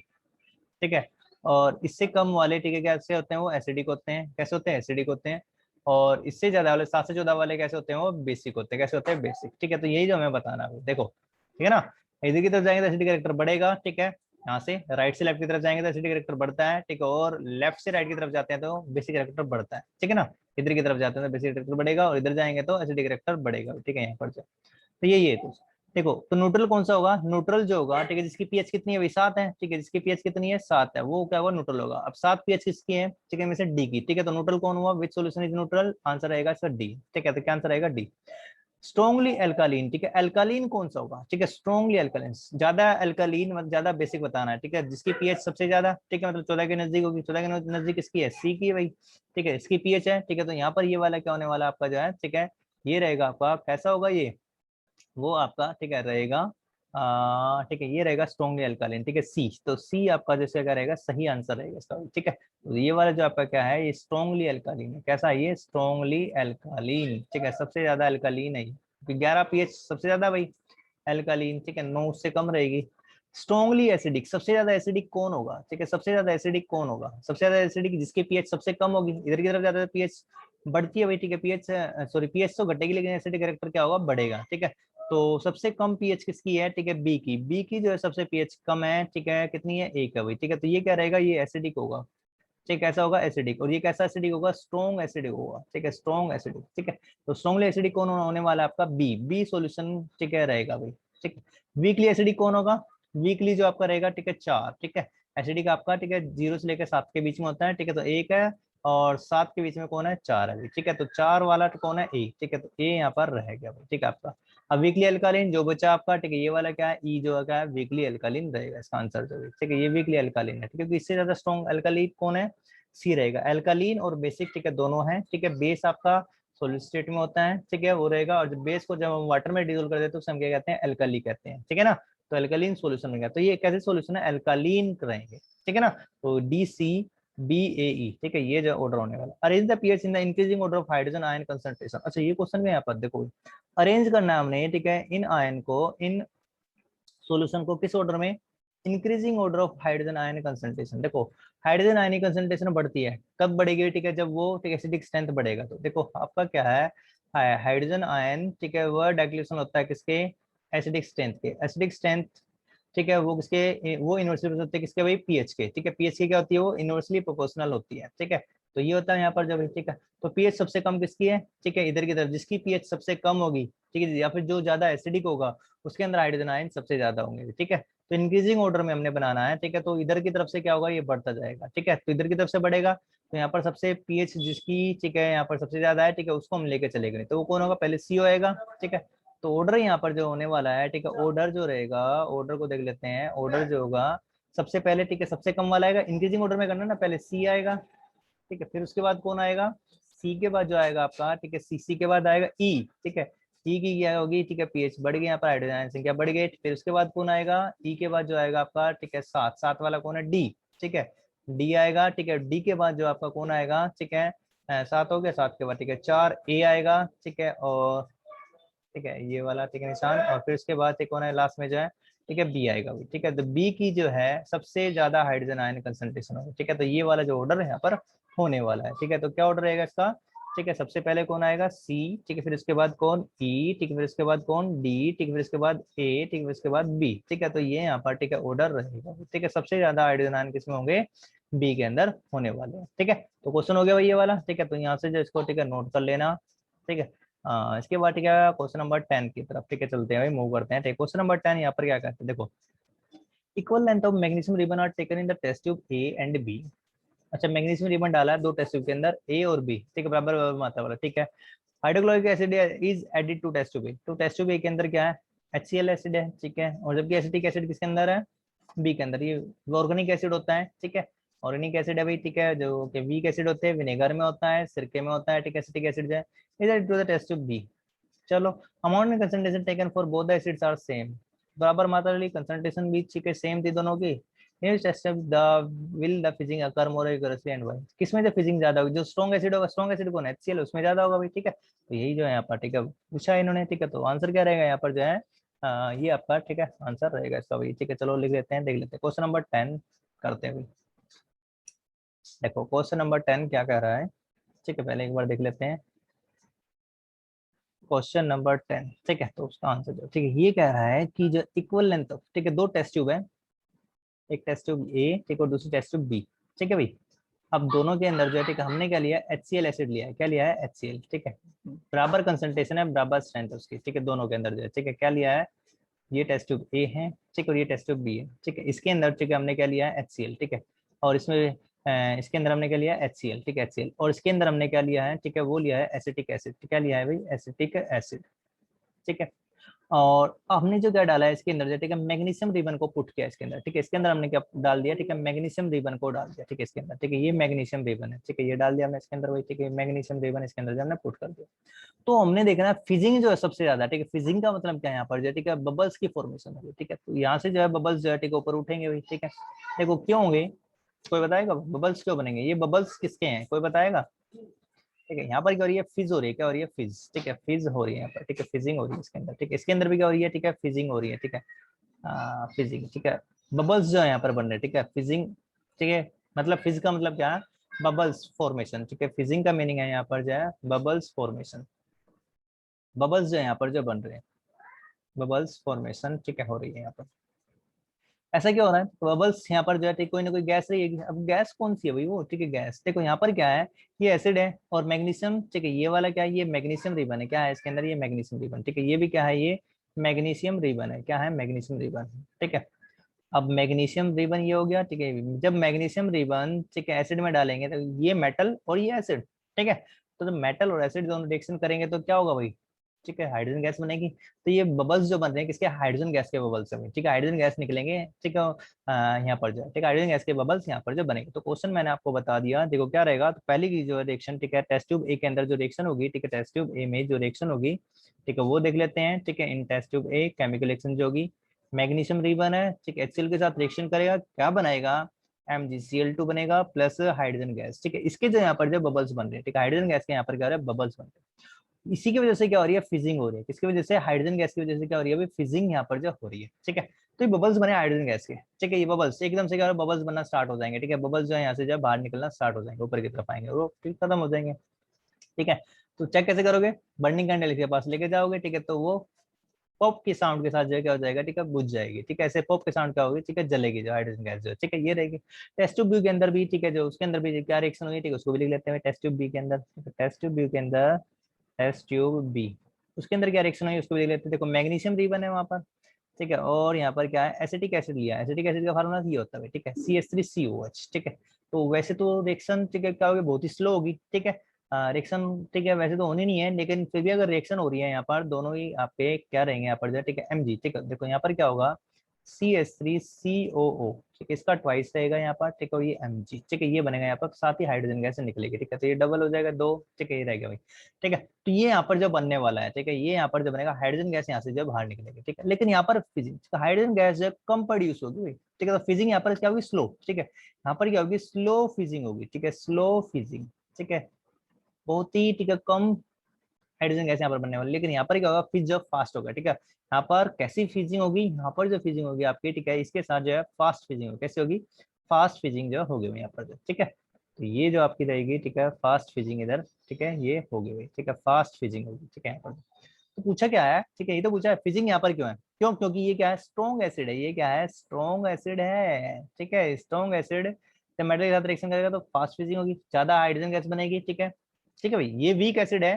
ठीक है, और इससे कम वाले, ठीक है, कैसे होते हैं, वो एसिडिक होते हैं। कैसे होते हैं, एसिडिक होते हैं। और इससे ज्यादा वाले, 7 से 14 वाले कैसे होते हैं, वो बेसिक होते हैं। कैसे होते हैं, बेसिक। ठीक है, तो यही जो हमें बताना है देखो। ठीक है ना, इधर की तरफ जाएंगे तो एसिडिक कैरेक्टर बढ़ेगा। ठीक है, यहाँ से राइट से लेफ्ट की तरफ जाएंगे तो एसिडिक कैरेक्टर बढ़ता है। ठीक है, और लेफ्ट से राइट की तरफ जाते हैं तो बेसिक कैरेक्टर बढ़ता है। ठीक है ना, इधर की तरफ जाते हैं तो बेसिक कैरेक्टर बढ़ेगा और इधर जाएंगे तो एसिडिक कैरेक्टर बढ़ेगा। ठीक है, यहाँ पर तो यही है। तो देखो, तो न्यूट्रल कौन सा होगा, न्यूट्रल जो होगा, ठीक है, जिसकी पीएच कितनी है, वही 7 है। ठीक है, जिसकी पीएच कितनी है, 7 है, वो क्या होगा, न्यूट्रल होगा। अब 7 पीएच किसकी है, ठीक है, में से डी की। ठीक है, तो न्यूट्रल कौन हुआ, विच सॉल्यूशन इज न्यूट्रल, आंसर रहेगा इसका डी। ठीक है, तो क्या आंसर रहेगा, डी। स्ट्रॉन्गली एल्कालीन, ठीक है, एल्कालीन कौन सा होगा, ठीक है, स्ट्रॉन्गली एल्कालीन, ज्यादा एल्कालीन, मतलब ज्यादा बेसिक बताना है। ठीक है, जिसकी पीएच सबसे ज्यादा, ठीक है, मतलब 14 के नजदीक होगी। 14 के नजदीक किसकी है, सी की है भाई। ठीक है, इसकी पीएच है। ठीक है, तो यहाँ पर ये वाला क्या होने वाला आपका जो है, ठीक है, ये रहेगा आपका, कैसा होगा ये, वो आपका, ठीक है, रहेगा, ठीक है, ये रहेगा स्ट्रॉन्गली अल्कालिन। ठीक है, सी, तो सी आपका जैसे क्या रहेगा, सही आंसर रहेगा इसका। ठीक है, तो ये वाला जो आपका क्या है, ये स्ट्रॉन्गली अल्कालिन है। कैसा है ये, स्ट्रॉन्गली अल्कालिन। ठीक है, सबसे ज्यादा अल्कालिन है ये, 11 पीएच सबसे ज्यादा भाई अल्कालिन। ठीक है, 9 उससे कम रहेगी। स्ट्रॉन्गली एसिडिक, सबसे ज्यादा एसिडिक कौन होगा, ठीक है, सबसे ज्यादा एसिडिक कौन होगा, सबसे ज्यादा एसिडिक जिसकी पीएच सबसे कम होगी। इधर की तरफ ज्यादा पीएच बढ़ती है भाई। ठीक है, पीएच, सॉरी, पीएच तो घटेगी लेकिन एसिडिक कैरेक्टर क्या होगा, बढ़ेगा। ठीक है, तो सबसे कम पीएच किसकी है, ठीक है, बी की। बी की जो है सबसे पीएच कम है। ठीक है, कितनी है, 1 है भाई। ठीक है, तो ये क्या रहेगा, ये एसिडिक होगा। ठीक, कैसा होगा, एसिडिक। और ये कैसा एसिडिक होगा, स्ट्रॉन्ग एसिडिक होगा। ठीक है, स्ट्रॉन्ग एसिडिक। ठीक है, तो स्ट्रॉन्गली एसिडिक कौन होने वाला है आपका, बी, बी सॉल्यूशन, ठीक है, रहेगा भाई। ठीक है, वीकली एसिडिक कौन होगा, वीकली जो आपका रहेगा, ठीक है, 4। ठीक है, एसिडिक आपका ठीक है 0 से लेकर 7 के बीच में होता है, ठीक है। तो 1 है और 7 के बीच में कौन है, 4 है, ठीक है। तो 4 वाला तो कौन है, ए, ठीक है। तो ए यहाँ पर रह गया, ठीक है आपका। अब वीकली अल्कालीन जो बचा आपका, ठीक है, ये वाला क्या है, ई जो है क्या है, वीकली अल्कालीन रहेगा इसका आंसर जो है, ठीक है। ये वीकली अल्कालीन है, ठीक है, क्योंकि इससे ज्यादा स्ट्रॉन्ग अल्कालीन कौन है, सी रहेगा। अल्कालीन और बेसिक, ठीक है, दोनों है, ठीक है। बेस आपका सॉलिड स्टेट में होता है, ठीक है, वो रहेगा। और जब बेस को जब हम वाटर में डिसोल्व कर देते हैं तो उसे हम क्या कहते हैं, अल्कली कहते हैं, ठीक है ना। तो अल्कलीन सॉल्यूशन रहेगा। तो ये कैसे सॉल्यूशन है, अल्कालीन रहेंगे, ठीक है ना। तो डी सी बी ए ई, ठीक है, ये जो ऑर्डर होने वाला। Arrange the pH in the increasing order of hydrogen ion concentration. अच्छा ये क्वेश्चन में यहाँ पर देखो, अरेंज करना है हमने, ठीक है, इन आयन को, इन सॉल्यूशन को किस ऑर्डर में, increasing order of hydrogen ion concentration. देखो हाइड्रोजन आयन कंसंट्रेशन बढ़ती है, कब बढ़ेगी, ठीक है, जब वो, ठीक है, एसिडिक स्ट्रेंथ बढ़ेगा। तो देखो आपका क्या है, हाइड्रोजन आयन, ठीक है, वह डाइल्यूशन होता है किसके, एसिडिक स्ट्रेंथ के। एसिडिक स्ट्रेंथ, ठीक है, वो किसके, वो इनवर्सली होते हैं किसके भाई, पीएच के, ठीक है। पीएच की क्या होती है, वो इनवर्सली प्रोपोर्शनल होती है, ठीक है। तो ये होता है यहाँ पर जब, ठीक है। तो पीएच सबसे कम किसकी है, ठीक है, इधर की तरफ जिसकी पीएच सबसे कम होगी, ठीक है, या फिर जो ज्यादा एसिडिक होगा उसके अंदर हाइड्रोजन आयन सबसे ज्यादा होंगे, ठीक है। तो इंक्रीजिंग ऑर्डर में हमने बनाना है, ठीक है। तो इधर की तरफ से क्या होगा, ये बढ़ता जाएगा, ठीक है। तो इधर की तरफ से बढ़ेगा, तो यहाँ पर सबसे पीएच जिसकी, ठीक है, यहाँ पर सबसे ज्यादा है, ठीक है, उसको हम लेके चलेंगे। तो वो कौन होगा, पहले सी आएगा, ठीक है। तो ऑर्डर यहाँ पर जो होने वाला है, ठीक है, ऑर्डर जो रहेगा, ऑर्डर को देख लेते हैं। ऑर्डर जो होगा सबसे पहले, ठीक है, सबसे कम वाला आएगा, इंक्रीजिंग ऑर्डर में करना ना, पहले सी आएगा, ठीक है। फिर उसके बाद कौन आएगा, सी के बाद जो आएगा आपका, ठीक है, सी के बाद आएगा ई, ठीक है। ई की क्या होगी, ठीक है, पीएच बढ़ गई, यहाँ पर हाइड्रोजन संख्या बढ़ गई। फिर उसके बाद कौन आएगा, ई के बाद जो आएगा आपका, ठीक है, 7, 7 वाला कौन है, डी, ठीक है, डी आएगा, ठीक है। डी के बाद जो आपका कौन आएगा, ठीक है, 7 हो गया, 7 के बाद, ठीक है, 4 ए आएगा, ठीक है, और ठीक है ये वाला, ठीक है, निशान। और फिर उसके बाद एक कौन है लास्ट में जो है, ठीक है, बी आएगा भी, ठीक है। तो बी की जो है सबसे ज्यादा हाइड्रोजन आयन कंसंट्रेशन होगा, ठीक है। तो ये वाला जो ऑर्डर है यहाँ पर होने वाला है, ठीक है। तो क्या ऑर्डर रहेगा इसका, ठीक है, सबसे पहले कौन आएगा, सी, ठीक है, फिर उसके बाद कौन, ई, ठीक है, फिर उसके बाद कौन, डी, ठीक है, फिर उसके बाद ए, ठीक है, फिर उसके बाद बी, ठीक है। तो ये यहाँ पर, ठीक है, ऑर्डर रहेगा, ठीक है। सबसे ज्यादा हाइड्रोजन आयन किसमें होंगे, बी के अंदर होने वाले हैं, ठीक है। तो क्वेश्चन हो गया भाई ये वाला, ठीक है। तो यहाँ से जो इसको, ठीक है, नोट कर लेना, ठीक है। इसके बाद ठीक है क्वेश्चन नंबर 10 की तरफ, ठीक है, चलते हैं भाई, मूव करते हैं। ठीक, क्वेश्चन नंबर 10 यहाँ पर क्या कहते हैं, देखो, equal length of magnesium ribbon are taken in the test tube A and B. अच्छा मैग्नीशियम रिबन डाला है दो टेस्ट ट्यूब के अंदर, ए और बी, ठीक है, बराबर बराबर मात्रा वाला, ठीक है। Hydrochloric acid is added to test tube A. तो टेस्ट ट्यूब ए के अंदर क्या है, HCl एसिड है, ठीक है। और जबकि एसिटिक एसिड किसके अंदर है, बी के अंदर। ये ऑर्गेनिक एसिड होता है, ठीक है, ऑर्गेनिक एसिड है भाई, ठीक है। जो कि वीक एसिड होते हैं, विनेगर में होता है, सिरके में होता है, ठीक है। एसिटिक एसिड जो है is added to the test tube B. चलो, amount and concentration taken for both the acids are same. बराबर मात्रा ली, कंसंट्रेशन भी ठीक है, सेम थी दोनों की। The will the fizzing occur more rigorously and why. किसमें जो फिजिंग ज्यादा होगी, जो स्ट्रॉन्ग एसिड होगा, स्ट्रॉन्ग एसिड कौन है, HCl, उसमें ज्यादा होगा भाई, ठीक है। तो यही जो है यहाँ पर, ठीक है, पूछा है इन्होंने, ठीक है। तो आंसर क्या रहेगा यहाँ पर जो है, ये आपका, ठीक है, आंसर रहेगा इसका भाई, ठीक है। चलो लिख लेते हैं, देख लेते हैं क्वेश्चन नंबर 10 करते हैं भाई। देखो क्वेश्चन नंबर 10 क्या कह रहा है, ठीक है, पहले एक बार देख लेते हैं क्वेश्चन नंबर 10, ठीक है। तो उसका आंसर जो, ठीक है, ये कह रहा है कि जो इक्वल लेंथ ऑफ, ठीक है, दो टेस्ट ट्यूब है, एक टेस्ट ट्यूब ए, ठीक है, और दूसरी टेस्ट ट्यूब बी, ठीक है भाई। अब दोनों के अंदर जो है, ठीक है, हमने क्या लिया, HCl एसिड लिया है, क्या लिया है, HCl, ठीक है। बराबर कंसंट्रेशन है, बराबर स्ट्रेंथ है उसकी, ठीक है, दोनों के अंदर जो है, ठीक है, क्या लिया है, ये टेस्ट ट्यूब ए है, ठीक है, और ये टेस्ट ट्यूब बी है, ठीक है। इसके अंदर, ठीक है, हमने क्या लिया है, HCl, ठीक है। और इसमें इसके अंदर हमने क्या लिया है, HCl, ठीक है, HCl। और इसके अंदर हमने क्या लिया है, ठीक है, वो लिया है एसिटिक एसिड, क्या लिया है भाई, एसिटिक एसिड, ठीक है। और हमने जो क्या डाला है इसके अंदर, ठीक है, मैग्नीशियम रिबन को पुट किया इसके अंदर, ठीक है। इसके अंदर हमने क्या डाल दिया, ठीक है, मैग्नीशियम रिबन को डाल दिया, ठीक है, इसके अंदर, ठीक है। ये मैग्नीशियम रिबन है, ठीक है, ये डाल दिया हमने इसके अंदर वही, ठीक है, मैग्नीशियम रिबन इसके अंदर जो हमने पुट कर दिया। तो हमने देखना फिजिंग जो है सबसे ज्यादा, ठीक है। फिजिंग का मतलब क्या है यहाँ पर जो, ठीक है, बबल्स की फॉर्मेशन होगी, ठीक है। तो यहाँ से जो है बबल्स जो है, ठीक है, ऊपर उठेंगे भाई, ठीक है। देखो क्यों होंगे, कोई बताएगा बबल्स क्यों बनेंगे, ये बबल्स किसके हैं, कोई बताएगा, ठीक है। यहाँ पर क्या हो रही है, फिज हो रही है, क्या हो रही है, फिज, ठीक है, फिज हो रही है यहाँ पर, ठीक है, फिजिंग हो रही है इसके अंदर, ठीक है। इसके अंदर भी क्या हो रही है, ठीक है, फिजिंग हो रही है, ठीक है, फिजिंग, ठीक है। बबल्स जो है यहाँ पर बन रहे हैं, ठीक है, फिजिंग, ठीक है। मतलब फिज का मतलब क्या है, बबल्स फॉर्मेशन, ठीक है। फिजिंग का मीनिंग है यहाँ पर जो है बबल्स फॉर्मेशन, बबल्स जो है यहाँ पर जो बन रहे हैं, बबल्स फॉर्मेशन, ठीक है, हो रही है यहाँ पर। ऐसा क्या हो रहा है, बबल्स यहाँ पर जो है, ठीक, कोई ना कोई गैस रही है। अब गैस कौन सी है भाई, वो, ठीक है, गैस। देखो यहाँ पर क्या है, ये एसिड है और मैग्नीशियम, ठीक है, ये वाला क्या है, ये मैग्नीशियम रिबन है, क्या है इसके अंदर, ये मैग्नीशियम रिबन, ठीक है। ये भी क्या है, ये मैग्नीशियम रिबन है, क्या है, मैग्नीशियम रिबन, ठीक है। अब मैग्नीशियम रिबन ये हो गया, ठीक है। जब मैग्नीशियम रिबन, ठीक है, एसिड में डालेंगे तो ये मेटल और ये एसिड, ठीक है। तो जब मेटल और एसिड दोनों रिएक्शन करेंगे तो क्या होगा भाई, ठीक है, हाइड्रोजन गैस बनेगी। तो ये बबल्स जो बन रहे हैं किसके, हाइड्रोजन गैस के बबल्स से, ठीक है, हाइड्रोजन गैस निकलेंगे, ठीक है, यहाँ पर जो, ठीक है, हाइड्रोजन गैस के बबल्स यहाँ पर जो बनेंगे। तो क्वेश्चन मैंने आपको बता दिया, देखो क्या रहेगा। तो पहली की जो रिएक्शन, ठीक है, टेस्ट ट्यूब ए के अंदर जो रिएक्शन होगी, ठीक है, टेस्ट ट्यूब ए में जो रिएक्शन होगी, ठीक है, वो देख लेते हैं। ठीक है, in test tube A chemical reaction जो होगी, मैग्नीशियम रिबन है, ठीक है, HCl के साथ रिएक्शन करेगा, क्या बनाएगा, MgCl2 बनेगा प्लस हाइड्रोजन गैस, ठीक है। इसके जो यहाँ पर जो बबल्स बन रहे हैं, ठीक है, हाइड्रोजन गैस के यहाँ पर क्या हो रहा है, बबल्स बन रहे हैं। इसी की वजह से क्या हो रही है, फिजिंग हो रही है। किसकी वजह से, हाइड्रोजन गैस की वजह से क्या हो रही है, अभी फिजिंग यहाँ पर जो हो रही है, ठीक है। तो ये बबल्स बने हाइड्रोजन गैस के, ठीक है, ये बबल्स एकदम से क्या बबल्स बनना स्टार्ट हो जाएंगे, ठीक है, बबल्स जो है यहाँ से जब बाहर निकलना स्टार्ट हो जाएंगे, ऊपर की तरफ आएंगे, वो फिर खत्म हो जाएंगे, ठीक है। तो चेक कैसे करोगे, बर्निंग कैंडल के पास लेके जाओगे, ठीक है, तो वो पॉप की साउंड के साथ जो है क्या हो जाएगा, ठीक है, बुझ जाएगी, ठीक है। ऐसे पॉप के साउंड क्या होगी, ठीक है, जलेगी जो हाइड्रोजन गैस जो है, ठीक है, ये रहेगी। टेस्ट ट्यूब बी के अंदर भी, ठीक है, जो उसके अंदर भी क्या रिएक्शन होगी, ठीक है, उसको भी लिख लेते हैं टेस्ट ट्यूब बी के अंदर, टेस्ट ट्यूब बी के अंदर, टेस्ट ट्यूब बी, उसके अंदर क्या रिएक्शन हुई उसको भी देख लेते हैं। देखो मैग्नीशियम रिबन है वहां पर, ठीक है, और यहाँ पर क्या है, एसिटिक एसिड लिया है। एसिटिक एसिड का फार्मूला ये होता है, ठीक है, CH3COH, ठीक है। तो वैसे तो रिएक्शन, ठीक है, क्या होगी, बहुत ही स्लो होगी, ठीक है, रिएक्शन, ठीक है, वैसे तो होनी नहीं है, लेकिन फिर भी अगर रिएक्शन हो रही है यहाँ पर, दोनों ही आपके क्या रहेंगे यहाँ पर जो, ठीक है, Mg, ठीक है। देखो यहाँ पर क्या होगा, CH3COO, ठीक है, इसका ट्वाइस रहेगा यहाँ पर, ठीक है, ये Mg, ठीक है, ये बनेगा यहाँ पर, साथ ही हाइड्रोजन गैस निकलेगी, ठीक है, तो ये डबल हो जाएगा 2, ठीक है, ये रहेगा भाई, ठीक है। तो ये यहाँ पर जो बनने वाला है, ठीक है, ये यहाँ पर जो बनेगा, हाइड्रोजन गैस यहाँ से जो बाहर निकलेगी, ठीक है, लेकिन यहाँ पर फिजिंग, हाइड्रोजन गैस जो कम प्रोड्यूस होगी भाई, ठीक है। तो फिजिंग यहाँ पर क्या होगी, स्लो, ठीक है, यहाँ पर क्या होगी, स्लो फिजिंग होगी, ठीक है, स्लो फिजिंग, ठीक है, बहुत ही, ठीक है, कम हाइड्रोजन गैस यहाँ पर बनने वाली। लेकिन यहाँ पर क्या होगा, फिज जो फास्ट होगा, ठीक है। यहाँ पर कैसी फिजिंग होगी, यहाँ पर जो फिजिंग होगी आपकी, ठीक है, इसके साथ जो है फास्ट फिजिंग होगी, कैसे होगी, फास्ट फिजिंग जो होगी यहाँ पर जो, ठीक है। तो ये जो आपकी रहेगी, ठीक है, फास्ट फिजिंग इधर, ठीक है, ये होगी भाई, ठीक है, फास्ट फिजिंग होगी, ठीक है, यहाँ पर। तो पूछा क्या है, ठीक है, ये तो पूछा है फिजिंग यहाँ पर क्यों है, क्यों, क्योंकि ये क्या है, स्ट्रॉन्ग एसिड है, ये क्या है, स्ट्रॉन्ग एसिड है, ठीक है, स्ट्रॉन्ग एसिड जब मेटल के साथ रिएक्शन करेगा तो फास्ट फिजिंग होगी, ज्यादा हाइड्रोजन गैस बनेगी, ठीक है, ठीक है भाई। ये वीक एसिड है,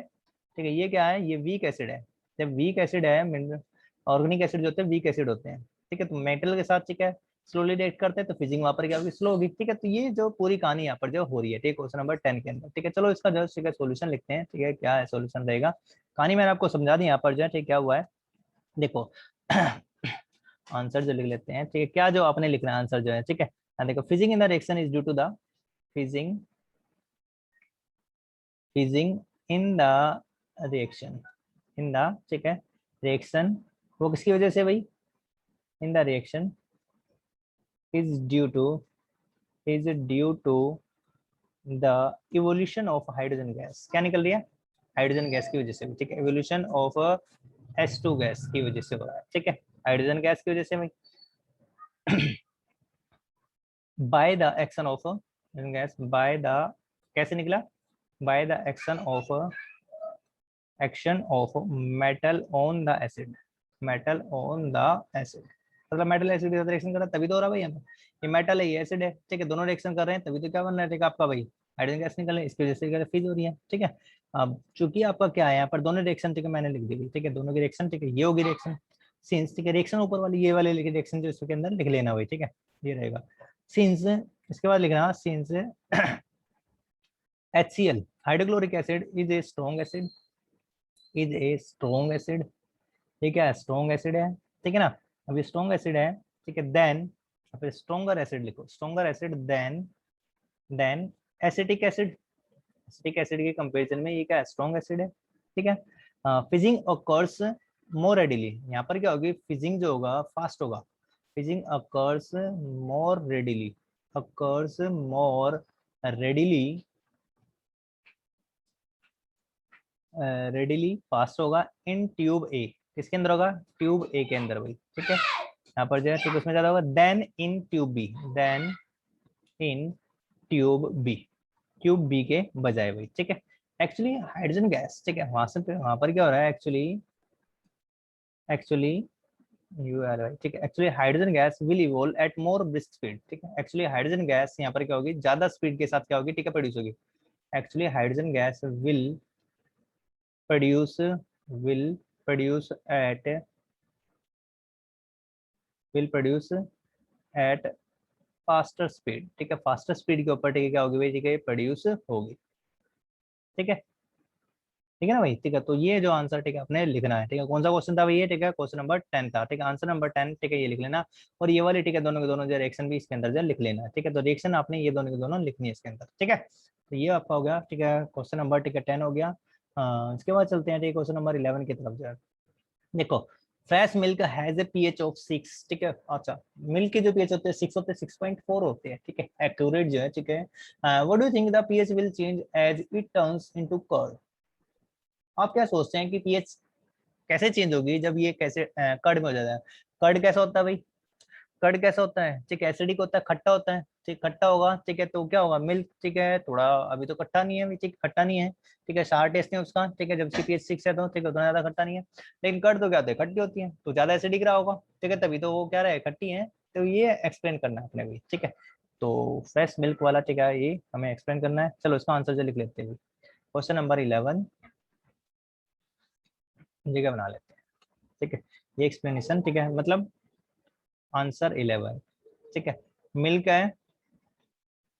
ठीक है, ये क्या है, ये वीक एसिड है। जब वीक एसिड है, ऑर्गेनिक एसिड जो होते हैं वीक एसिड होते हैं, ठीक है, तो मेटल के साथ, ठीक है, स्लोली रिएक्ट करते हैं तो फिजिंग वहां पर क्या होगी, स्लो होगी, ठीक है। तो ये जो पूरी कहानी यहाँ पर जो हो रही है, ठीक है, क्वेश्चन नंबर 10 के अंदर, ठीक है। चलो इसका जो ठीक है सोल्यूशन लिखते हैं, ठीक है, क्या है सोल्यूशन रहेगा, कहानी मैंने आपको समझा दी यहाँ पर जो है, ठीक, क्या हुआ है, देखो आंसर जो लिख लेते हैं, ठीक है, क्या जो आपने लिखना है आंसर जो है, ठीक है। देखो fizzing in the reaction is due to the fizzing, fizzing in the reaction, in the, ठीक है, रिएक्शन, वो किसकी वजह से भाई, in the reaction is due to, is due to the evolution of hydrogen gas, क्या निकल रही है, हाइड्रोजन गैस की वजह से, ठीक है, इवोल्यूशन ऑफ H2 गैस की वजह से हो रहा है, ठीक है, हाइड्रोजन गैस की वजह से भाई, by the action of gas, by the, कैसे निकला, by the action of metal on the acid, metal on the acid, मतलब मेटल एसिड के साथ रिएक्शन कर रहा है तभी तो हो रहा है भाई यहाँ पे, ये मेटल है ये एसिड है, ठीक है, दोनों रिएक्शन कर रहे हैं तभी तो क्या बन रहा है, ठीक है, आपका भाई हाइड्रोजन गैस निकल रही है, इसकी वजह से फिज हो रही है, ठीक है। अब चूंकि आपका क्या है यहाँ पर दोनों रिएक्शन, ठीक है, मैंने लिख दी, ठीक है, दोनों की रिएक्शन, ठीक है, ये होगी रिएक्शन सिंस, ठीक है, रिएक्शन ऊपर वाली ये वाले रिएक्शन जो इसके अंदर लिख लेना भाई, ठीक है, ये रहेगा सिंस, इसके बाद लिखना since HCl hydrochloric acid is a strong acid, is a strong acid, ठीक है, स्ट्रॉन्ग एसिड है, ठीक है ना। अभी स्ट्रॉन्ग एसिड है, ठीक है, देन फिर स्ट्रॉन्गर एसिड लिखो, stronger acid, then acetic acid, acetic acid के कंपैरिजन में ये क्या है, स्ट्रॉन्ग एसिड है, ठीक है। फिजिंग ऑकर्स मोर रेडिली, यहाँ पर क्या होगी, फिजिंग जो होगा फास्ट होगा, फिजिंग ऑकर्स मोर रेडिली, ऑकर्स मोर रेडिली, रेडिली फास्ट होगा इन ट्यूब ए, किसके अंदर होगा, ट्यूब ए के अंदर भाई, ठीक है, यहाँ पर जो है ठीक उसमें ज्यादा होगा, then in tube B, then in tube B, tube B के बजाय भाई, ठीक है। एक्चुअली हाइड्रोजन गैस, ठीक है, वहां पर क्या हो रहा है, actually actually you are right, ठीक है, actually hydrogen gas will evolve at more brisk speed, ठीक है, एक्चुअली हाइड्रोजन गैस यहाँ पर क्या होगी, ज्यादा स्पीड के साथ क्या होगी, ठीक है, प्रोड्यूस होगी, actually hydrogen gas produce will produce at will produce at faster speed, ठीक है, फास्टर स्पीड के ऊपर ठीक है क्या होगी भाई, ठीक है प्रोड्यूस होगी, ठीक है, ठीक है ना भाई, ठीक है। तो ये जो आंसर ठीक है अपने लिखना है, ठीक है, कौन सा क्वेश्चन था भाई ये, ठीक है क्वेश्चन नंबर 10 था, ठीक है, आंसर नंबर 10, ठीक है ये लिख लेना। और ये वाली ठीक है दोनों के दोनों जो रिएक्शन भी इसके अंदर जो लिख लेना है, ठीक है, तो रिएक्शन आपने ये दोनों के दोनों लिखनी है इसके अंदर, ठीक है। तो ये आपका हो गया, ठीक है क्वेश्चन नंबर ठीक है 10 हो गया। इसके बाद चलते हैं ठीक है क्वेश्चन नंबर 11 की तरफ जो है। देखो, fresh milk has a pH of 6, ठीक है, अच्छा मिल्क के जो पीएच होते हैं 6 होते हैं, 6.4 होते हैं, ठीक है, एक्यूरेट जो है, ठीक है। What do you think the pH will change as it turns into curd. आप क्या सोचते हैं कि पीएच कैसे चेंज होगी जब ये कैसे कर्ड में हो जाता है। कर्ड कैसा होता है भाई, कर्ड कैसा होता है, ठीक है एसिडिक होता है, खट्टा होता है, ठीक खट्टा होगा, ठीक है, तो क्या होगा मिल्क, ठीक है थोड़ा अभी तो खट्टा नहीं है अभी, ठीक खट्टा नहीं है, ठीक है सार टेस्ट नहीं है उसका, ठीक है जब सी पीएच 6 है तो ठीक है उतना ज्यादा खट्टा नहीं है। लेकिन कर्ड तो क्या होता है, खट्टी होती है, तो ज्यादा एसिडिक रहा होगा, ठीक है तभी तो वो क्या रहे खट्टी है। तो ये एक्सप्लेन करना है अपने भी, ठीक है। तो फ्रेश मिल्क वाला ठीक है ये हमें एक्सप्लेन करना है, चलो इसका आंसर जो लिख लेते हैं क्वेश्चन नंबर 11 जगह बना लेते हैं, ठीक है। ये एक्सप्लेनेशन ठीक है, मतलब आंसर 11, ठीक है। मिल्क है,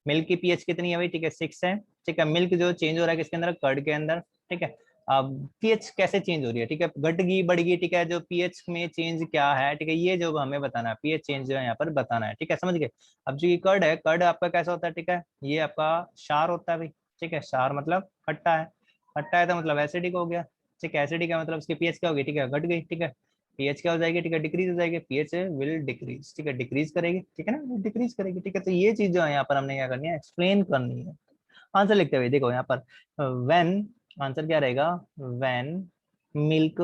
मिल्क की पीएच कितनी है भाई, ठीक है 6 है, ठीक है। मिल्क जो चेंज हो रहा है किसके अंदर, कर्ड के अंदर, ठीक है। अब पीएच कैसे चेंज हो रही है, ठीक है घट गई बढ़ गई, ठीक है जो पीएच में चेंज क्या है, ठीक है ये जो हमें बताना है, पीएच चेंज जो है यहाँ पर बताना है, ठीक है समझ गए। अब जो ये कर्ड है, कर्ड आपका कैसा होता है, ठीक है ये आपका क्षार होता है भाई, ठीक है क्षार मतलब खट्टा है, खट्टा है तो मतलब एसिडिक हो गया, ठीक है एसिडिक है मतलब उसकी पीएच क्या होगी, ठीक है घट गई, ठीक है। पीएच क्या हो जाएगी, ठीक है डिक्रीज हो जाएगी, पीएच विल डिक्रीज, ठीक है डिक्रीज करेगी, ठीक है ना डिक्रीज करेगी, ठीक है। तो ये चीज जो है यहाँ पर हमने क्या करनी है, एक्सप्लेन करनी है। आंसर लिखते हुए देखो यहाँ पर व्हेन, आंसर क्या रहेगा, when milk,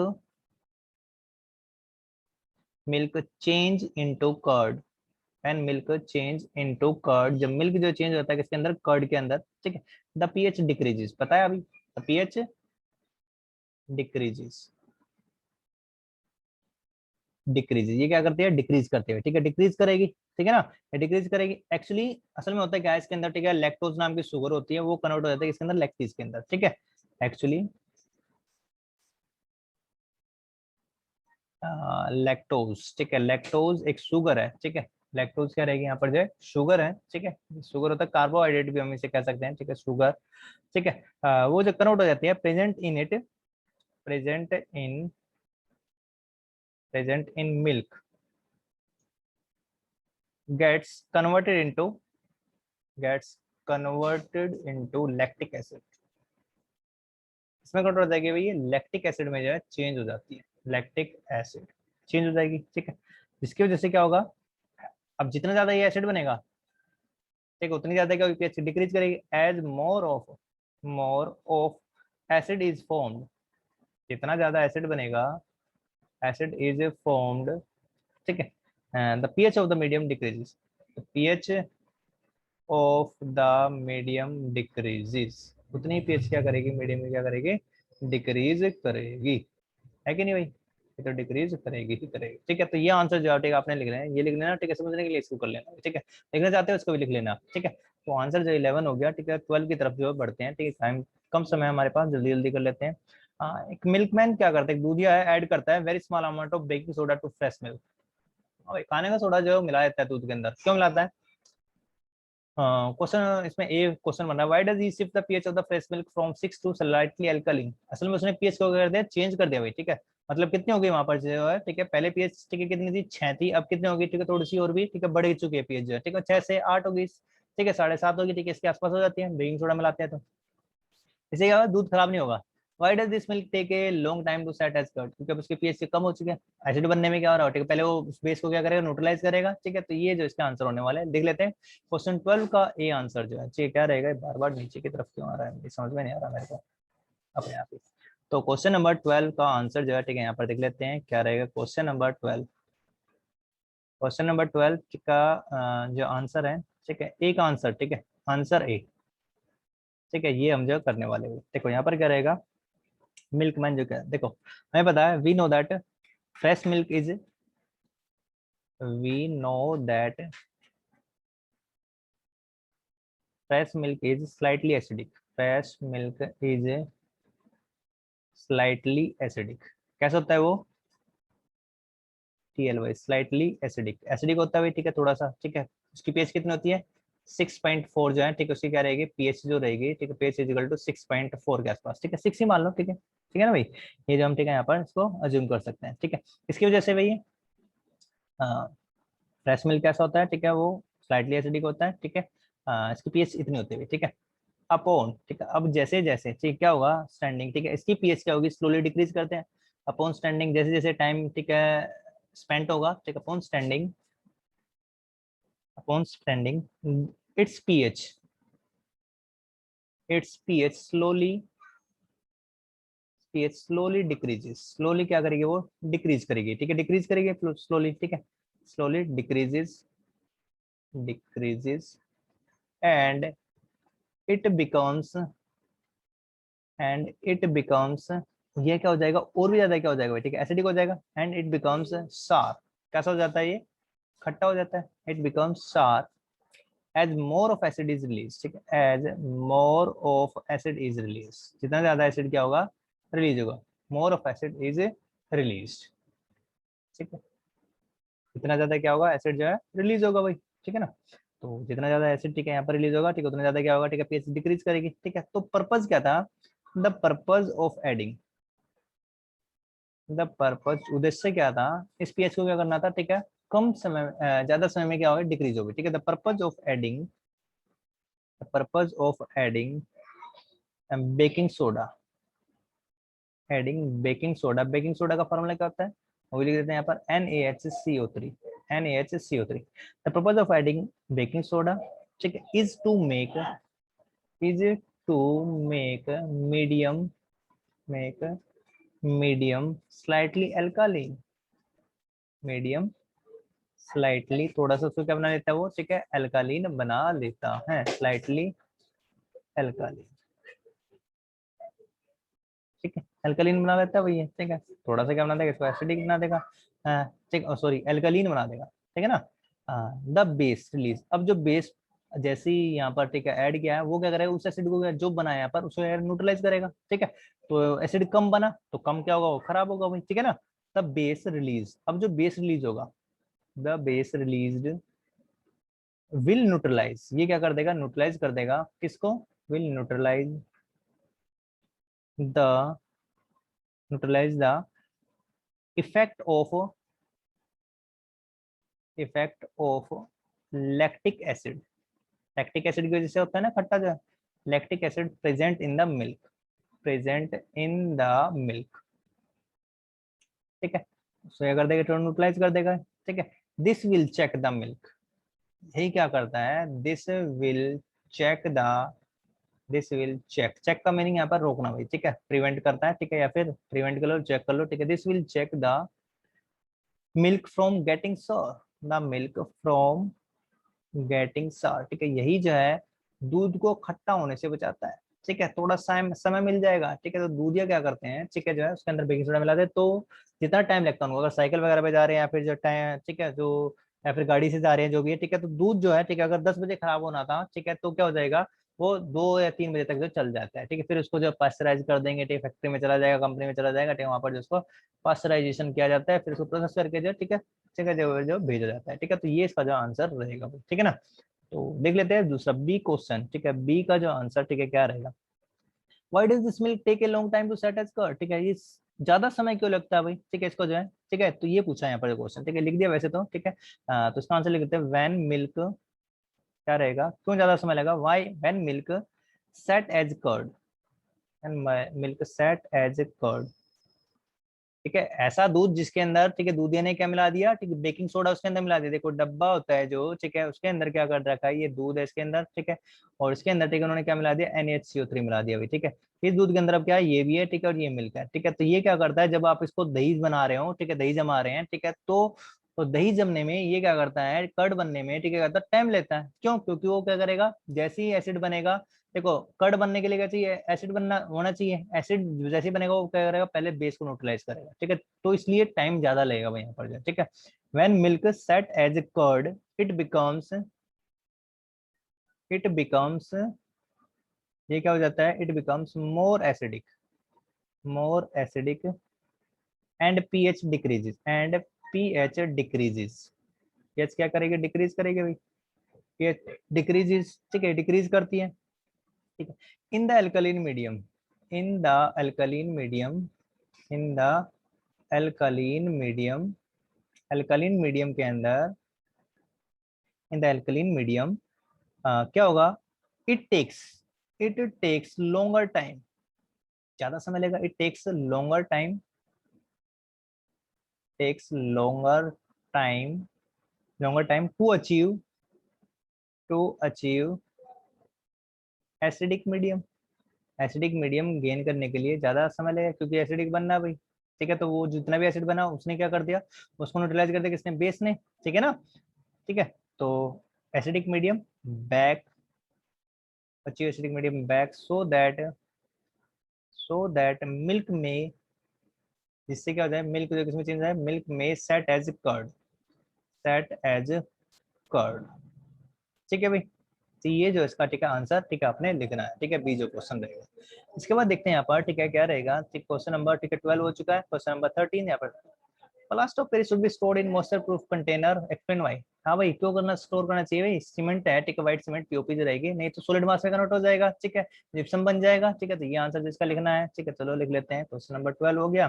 milk change into curd, when milk change into curd, जब मिल्क जो चेंज होता है किसके अंदर, कर्ड के अंदर, ठीक है। द पीएच डिक्रीजेस, पता है अभी, द पीएच डिक्रीजेस, डिक्रीज ये क्या करती है, डिक्रीज करते हुए, ठीक है डिक्रीज करेगी, ठीक है ना, ये डिक्रीज करेगी। एक्चुअली असल में होता है क्या है इसके अंदर, ठीक है लैक्टोज नाम की शुगर होती है, वो कन्वर्ट हो जाता है इसके अंदर लैक्टीज के अंदर, ठीक है। एक्चुअली लैक्टोज, ठीक है लैक्टोज एक शुगर है, ठीक है। लैक्टोज क्या रहेगी यहाँ पर जो है, शुगर है, ठीक है। शुगर होता है कार्बोहाइड्रेट भी हम इसे कह सकते हैं, ठीक है शुगर, ठीक है। वो जो कन्वर्ट हो जाती है present in it, present in, present in milk, gets converted into, gets converted into lactic acid, इसमें कन्वर्ट हो जाएगी भाई ये लैक्टिक एसिड में जो है चेंज हो जाती है, लैक्टिक एसिड चेंज हो जाएगी, ठीक है। जिसकी वजह से क्या होगा, अब जितना ज्यादा ये एसिड बनेगा, ठीक है उतनी ज्यादा क्या पीएच डिक्रीज करेगी, as more of acid is formed, जितना ज्यादा एसिड बनेगा, एसिड इज फॉर्म्ड, ठीक है the pH of the medium decreases, pH of the medium decreases, उतनी पीएच क्या करेगी, मीडियम में क्या करेगी, डिक्रीज करेगी, है कि नहीं भाई, ये तो डिक्रीज करेगी ही करेगी, ठीक है। तो ये आंसर जो ठीक है आपने लिख लेना है, ये लिख लेना, ठीक है समझने के लिए इसको कर लेना, ठीक है लिखना चाहते हो इसको भी लिख लेना, ठीक है। तो आंसर जो 11 हो गया, ठीक है 12 की तरफ जो है बढ़ते हैं, ठीक है टाइम कम समय हमारे पास, जल्दी जल्दी कर लेते हैं। एक मिल्कमैन क्या करता है, एक दूधिया है, ऐड करता है very small amount of baking soda to fresh milk, खाने का सोडा जो है मिला देता है दूध के अंदर, क्यों मिलाता है। क्वेश्चन इसमें ए क्वेश्चन बना, why does he shift the pH of the fresh milk from 6 to slightly alkaline, असल में उसने पीएच को कर दिया, चेंज कर दिया भाई, ठीक है। मतलब कितनी हो गई वहां पर जो है, ठीक है पहले पीएच ठीक है कितनी थी 6 थी, अब कितनी होगी, ठीक है थोड़ी सी और भी ठीक है बढ़ चुकी है पीएच जो है, ठीक है 6 से 8 होगी, ठीक है 7.5 होगी, ठीक है इसके आसपास हो जाती है, बेकिंग सोडा मिलाते हैं तो इससे क्या होगा, दूध खराब नहीं होगा। Why does this milk take a long time to set as curd, क्योंकि अब उसके पीएच से कम हो चुके हैं, एसिड बनने में क्या हो रहा है, ठीक है पहले वो बेस को क्या करेगा, न्यूट्रलाइज करेगा, ठीक है। तो ये जो इसका आंसर होने वाला है देख लेते हैं, क्वेश्चन 12 का ए आंसर जो है, ठीक क्या रहेगा, बार बार नीचे की तरफ क्यों आ रहा है, समझ में नहीं आ रहा मेरे को अपने आप ही। तो क्वेश्चन नंबर 12 का आंसर जो है, ठीक है यहाँ पर देख लेते हैं क्या रहेगा, क्वेश्चन नंबर 12, क्वेश्चन नंबर 12 का जो आंसर है, ठीक है एक आंसर, ठीक है आंसर ए, ठीक है ये हम जो करने वाले हैं, देखो यहाँ पर क्या रहेगा, मिल्कमैन जो क्या है, देखो हमें पता है, we know that fresh milk is, we know that fresh milk is slightly acidic, fresh milk is slightly acidic, कैसा होता है वो, TLY स्लाइटली एसिडिक, एसिडिक होता है ठीक है थोड़ा सा, ठीक है। उसकी pH कितनी होती है 6.4 जो है, ठीक है। उसकी क्या रहेगी pH जो रहेगी, ठीक है, pH इक्वल टू 6.4 के आसपास, ठीक है। 6 ही मान लो, ठीक है, ठीक है ना भाई। ये जो हम ठीक है यहाँ पर इसको अज्यूम कर सकते हैं, ठीक है। इसकी वजह से भाई फ्रेश मिल्क कैसा होता है, ठीक है, वो स्लाइटली एसिडिक होता है, ठीक है। इसकी pH इतनी होती है, ठीक है। अपॉन, ठीक है, अब जैसे जैसे ठीक क्या होगा स्टैंडिंग, ठीक है, इसकी पीएच क्या होगी स्लोली डिक्रीज करते हैं अपॉन स्टैंडिंग, जैसे जैसे टाइम ठीक है स्पेंट होगा, ठीक है, upon standing it's pH, slowly, pH slowly decreases, slowly क्या करेगी वो डिक्रीज करेगी, ठीक है, डिक्रीज करेगी स्लोली, ठीक है, slowly decreases, decreases and it becomes, ये क्या हो जाएगा और भी ज्यादा क्या हो जाएगा, ठीक है, एसिडिक हो जाएगा एंड इट बिकम्स सार, कैसा हो जाता है ये खट्टा हो जाता है, it becomes sour as more of acid is release, ठीक है, as more of acid is release, जितना ज्यादा एसिड क्या होगा रिलीज होगा, more of acid is release, ठीक है, इतना ज्यादा क्या होगा एसिड जो है रिलीज होगा भाई, ठीक है ना। तो जितना ज्यादा एसिड ठीक है यहाँ पर रिलीज होगा, ठीक है, उतना ज्यादा क्या होगा, ठीक है, पीएच डिक्रीज करेगी, ठीक है। तो पर्पज क्या था, the purpose of adding, the purpose उद्देश्य क्या था, इस पीएच को क्या करना था, ठीक है, कम समय ज्यादा समय में क्या होगा डिक्रीज होगी, ठीक है। The purpose of adding, the purpose of adding baking soda, adding baking soda, baking soda का फॉर्मूला क्या होता है वो लिख देते हैं यहाँ पर NaHCO3, NaHCO3। The purpose of adding baking soda, ठीक है, is to make, is to make medium, make medium slightly alkaline, medium slightly थोड़ा सा उसको क्या बना लेता है वो, ठीक है, अल्कालीन बना लेता है, स्लाइटली अल्कालीन, ठीक है, अल्कालीन बना लेता है भैया, ठीक है, थोड़ा सा क्या बना देगा इसको एसिडिक बना देगा, ठीक, सॉरी अल्कालीन बना देगा, ठीक है ना। द बेस रिलीज, अब जो बेस जैसे ही यहाँ पर ठीक है ऐड किया है वो क्या करेगा उस एसिड को जो बनाया यहाँ पर उसको न्यूट्रलाइज करेगा, ठीक है। तो एसिड कम बना तो कम क्या होगा वो खराब होगा भाई, ठीक है ना। द बेस रिलीज, अब जो बेस रिलीज होगा, the base released will neutralize, ये क्या कर देगा न्यूट्रलाइज कर देगा किसको, will neutralize the, neutralize the effect of, effect of lactic acid, lactic acid की वजह से होता है ना खट्टा जो है, lactic acid present in the milk, present in the milk, ठीक है। तो ये कर देगा तो न्यूट्रलाइज कर देगा, ठीक है। This will check the milk, यही क्या करता है this will check the, this will check, check का मीनिंग यहाँ पर रोकना भाई, ठीक है, प्रिवेंट करता है, ठीक है, या फिर प्रिवेंट कर लो चेक कर लो, ठीक है। This will check the milk from getting sour, the milk from getting sour, ठीक है, यही जो है दूध को खट्टा होने से बचाता है, ठीक है, थोड़ा समय मिल जाएगा, ठीक है। तो दूधिया क्या करते हैं, ठीक है, जो है उसके अंदर बेकिंग सोडा मिलाते हैं, तो जितना टाइम लगता है उनको, अगर साइकिल वगैरह पे जा रहे हैं या फिर जो टाइम, ठीक है, जो या फिर गाड़ी से जा रहे हैं जो भी है, ठीक है, तो दूध जो है, ठीक है, अगर 10 बजे खराब होना था, ठीक है, तो क्या हो जाएगा वो 2 या 3 बजे तक जो चल जाता है, ठीक है। फिर उसको जब पास्चराइज कर देंगे, ठीक है, फैक्ट्री में चला जाएगा, कंपनी में चला जाएगा, ठीक है, वहां पर जो उसको पास्चराइजेशन किया जाता है, फिर उसको प्रोसेस करके जो ठीक है, ठीक है, जो भेजा जाता है, ठीक है। तो ये इसका जो आंसर रहेगा, ठीक है ना। तो देख लेते हैं दूसरा बी क्वेश्चन, ठीक है, बी का जो आंसर ठीक है क्या रहेगा, why does this milk take a long time to set as curd, ठीक है, ये ज्यादा समय क्यों लगता है भाई, ठीक है, इसको जो है, ठीक है, तो ये पूछा है यहाँ पर क्वेश्चन, ठीक है, लिख दिया वैसे तो, ठीक है। तो इसका आंसर लिख देते हैं व्हेन मिल्क, क्या रहेगा क्यों ज्यादा समय लगा, why when milk set as curd, and milk set as curd, ठीक है, ऐसा दूध जिसके अंदर, ठीक है, दूधिया ने क्या मिला दिया, ठीक है, बेकिंग सोडा उसके अंदर मिला दिया, देखो डब्बा होता है जो, ठीक है, उसके अंदर क्या कर रखा है, ये दूध है इसके अंदर, ठीक है, और इसके अंदर ठीक है उन्होंने क्या मिला दिया NaHCO3 मिला दिया भाई, ठीक है। इस दूध के अंदर अब क्या है ये भी है, ठीक है, और ये मिल्क है, ठीक है। तो ये क्या करता है जब आप इसको दही बना रहे हो, ठीक है, दही जमा रहे हैं, ठीक है, तो दही जमने में ये क्या करता है कर्ड बनने में, ठीक है, करता है टाइम लेता है, क्यों, क्योंकि वो क्या करेगा जैसे ही एसिड बनेगा, देखो कर्ड बनने के लिए क्या चाहिए एसिड बनना होना चाहिए, एसिड जैसे ही बनेगा वो क्या करेगा पहले बेस को न्यूट्रलाइज करेगा, ठीक है, तो इसलिए टाइम ज्यादा लगेगा भाई यहाँ पर जो, ठीक है। When milk set as curd it becomes, it becomes, ये क्या हो जाता है it becomes more acidic, more acidic and pH decreases, and pH decreases, pH क्या करेगी, डिक्रीज करेगी भाई, पीएच डिक्रीजेस, ठीक है, डिक्रीज करती है, ठीक है। In the alkaline medium, in the alkaline medium, in the alkaline medium, alkaline medium के अंदर, इन द अल्कलीन मीडियम क्या होगा, it takes, it takes longer time, ज्यादा समय लेगा, it takes longer time, takes longer time to achieve acidic medium, acidic medium gain करने के लिए ज्यादा समय लगेगा, क्योंकि एसिडिक बनना है भाई, ठीक है। तो वो जितना भी एसिड बना उसने क्या कर दिया, उसको न्यूट्रलाइज कर दिया किसने, बेस ने, ठीक है ना, ठीक है। तो acidic medium back, achieve acidic medium back, so that milk में, जिससे क्या हो जाए, मिल्क जो किसमें चेंज है, मिल्क में set as curd, set as curd, ठीक है भाई। तो ये जो इसका, ठीक है, आंसर, ठीक है, आपने लिखना है, ठीक है, बी जो क्वेश्चन रहेगा। इसके बाद देखते हैं यहाँ पर, ठीक है, क्या रहेगा, ठीक, क्वेश्चन नंबर, ठीक है, 12 हो चुका है, क्वेश्चन नंबर 13 यहाँ पर, plaster of Paris should be stored in moisture proof container, explain why. हाँ भाई, क्यों करना, स्टोर करना चाहिए भाई, सीमेंट है, ठीक है, व्हाइट सीमेंट पीओपी जो रहेगी, नहीं तो सॉलिड मास में कन्वर्ट हो जाएगा, ठीक है, जिप्सम बन जाएगा, ठीक है। तो ये आंसर जिसका लिखना है, ठीक है, चलो लिख लेते हैं, क्वेश्चन नंबर 12 हो गया,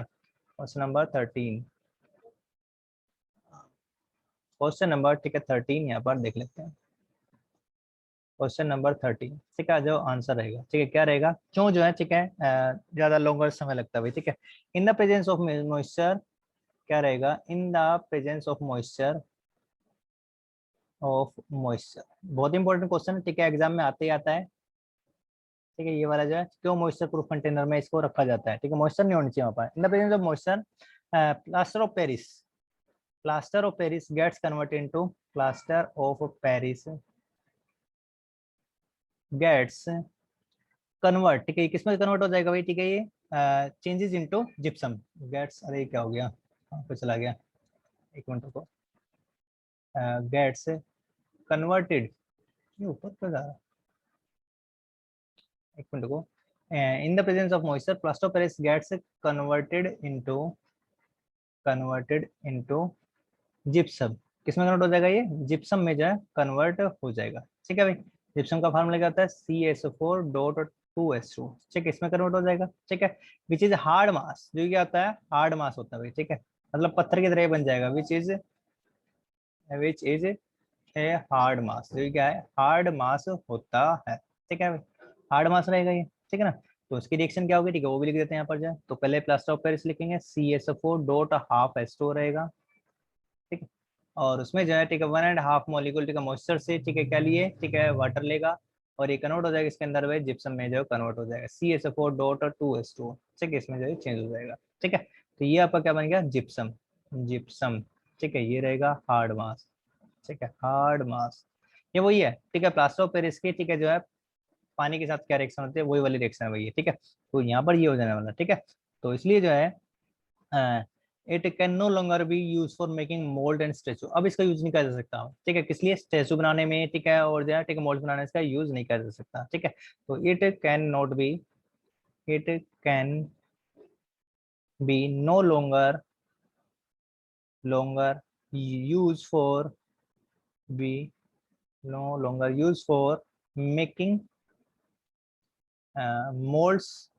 क्वेश्चन नंबर 13, क्वेश्चन नंबर, ठीक है, 13 यहाँ पर देख लेते हैं, क्वेश्चन नंबर 13, ठीक है, जो आंसर रहेगा, ठीक है, क्या रहेगा, क्यों जो है, ठीक है, ज्यादा लॉन्गर समय लगता है भाई, ठीक है। In the presence of moisture, क्या रहेगा, इन the presence of moisture, of moisture, बहुत इंपॉर्टेंट क्वेश्चन है, ठीक है, एग्जाम में आते ही आता है, ठीक है। ये वाला जो है, क्यों मॉइस्चर प्रूफ कंटेनर में इसको रखा जाता है, ठीक है, मॉइस्चर नहीं होनी चाहिए वहाँ पर, in the presence of moisture, plaster of Paris, plaster of Paris gets converted into, plaster of Paris gets convert, ठीक है, ये किसमें कन्वर्ट हो जाएगा भाई, ठीक है, ये चेंजेस इनटू जिप्सम, गेट्स, अरे क्या हो गया, कहाँ पे चला गया, एक मिनट को, गेट्स कन्वर्टेड, ये ऊपर पे जा रहा है, एक मिनट को, in the presence of moisture plaster of Paris gets converted into gypsum, किसमें कन्वर्ट हो जाएगा, ये जिप्सम में जो है कन्वर्ट हो जाएगा, ठीक है भाई। जिप्सम का फार्मूला क्या होता है, CSO4.2H2, ठीक है, इसमें कन्वर्ट हो जाएगा, ठीक है। विच इज हार्ड मास, जो क्या होता है, हार्ड मास होता है भाई, ठीक है, मतलब पत्थर की तरह बन जाएगा, which is a hard mass, जो क्या है, हार्ड मास होता है, ठीक है भाई, हार्ड मास रहेगा ये, ठीक है ना। तो उसकी रिएक्शन क्या होगी, ठीक है, वो भी लिख देते हैं यहाँ पर जो है, तो पहले प्लास्टर ऑफ पेरिस लिखेंगे, CSO4.5H2 रहेगा, ठीक है। और उसमें जो है, ठीक है, 1.5 मॉलिक्यूल, ठीक है, मॉइस्चर से, ठीक है, क्या लिए, ठीक है, वाटर लेगा, और ये कन्वर्ट हो जाएगा इसके अंदर में, जिप्सम में जो कन्वर्ट हो जाएगा, CSO4.2H2, ठीक है, इसमें जो है चेंज हो जाएगा, ठीक है। तो ये आपका क्या बन गया, जिप्सम, जिप्सम, ठीक है, ये रहेगा हार्ड मास, ठीक है, हार्ड मास, ये वही है, ठीक है, प्लास्टर ऑफ पेरिस की, ठीक है, जो है पानी के साथ क्या रिएक्शन होती है, वही वाली रिएक्शन है, वही है, ठीक है। तो यहाँ पर ये हो जाने वाला, ठीक है। तो इसलिए जो है, it can no longer be use for making mould and statue, अब इसका यूज नहीं किया जा सकता, ठीक है, किस लिए, स्टेचू बनाने में, ठीक है, और जो है, ठीक है, मोल्ड बनाने में इसका यूज नहीं किया जा सकता, ठीक है। तो it can not be, it can be no longer use for, be no longer use for making moulds,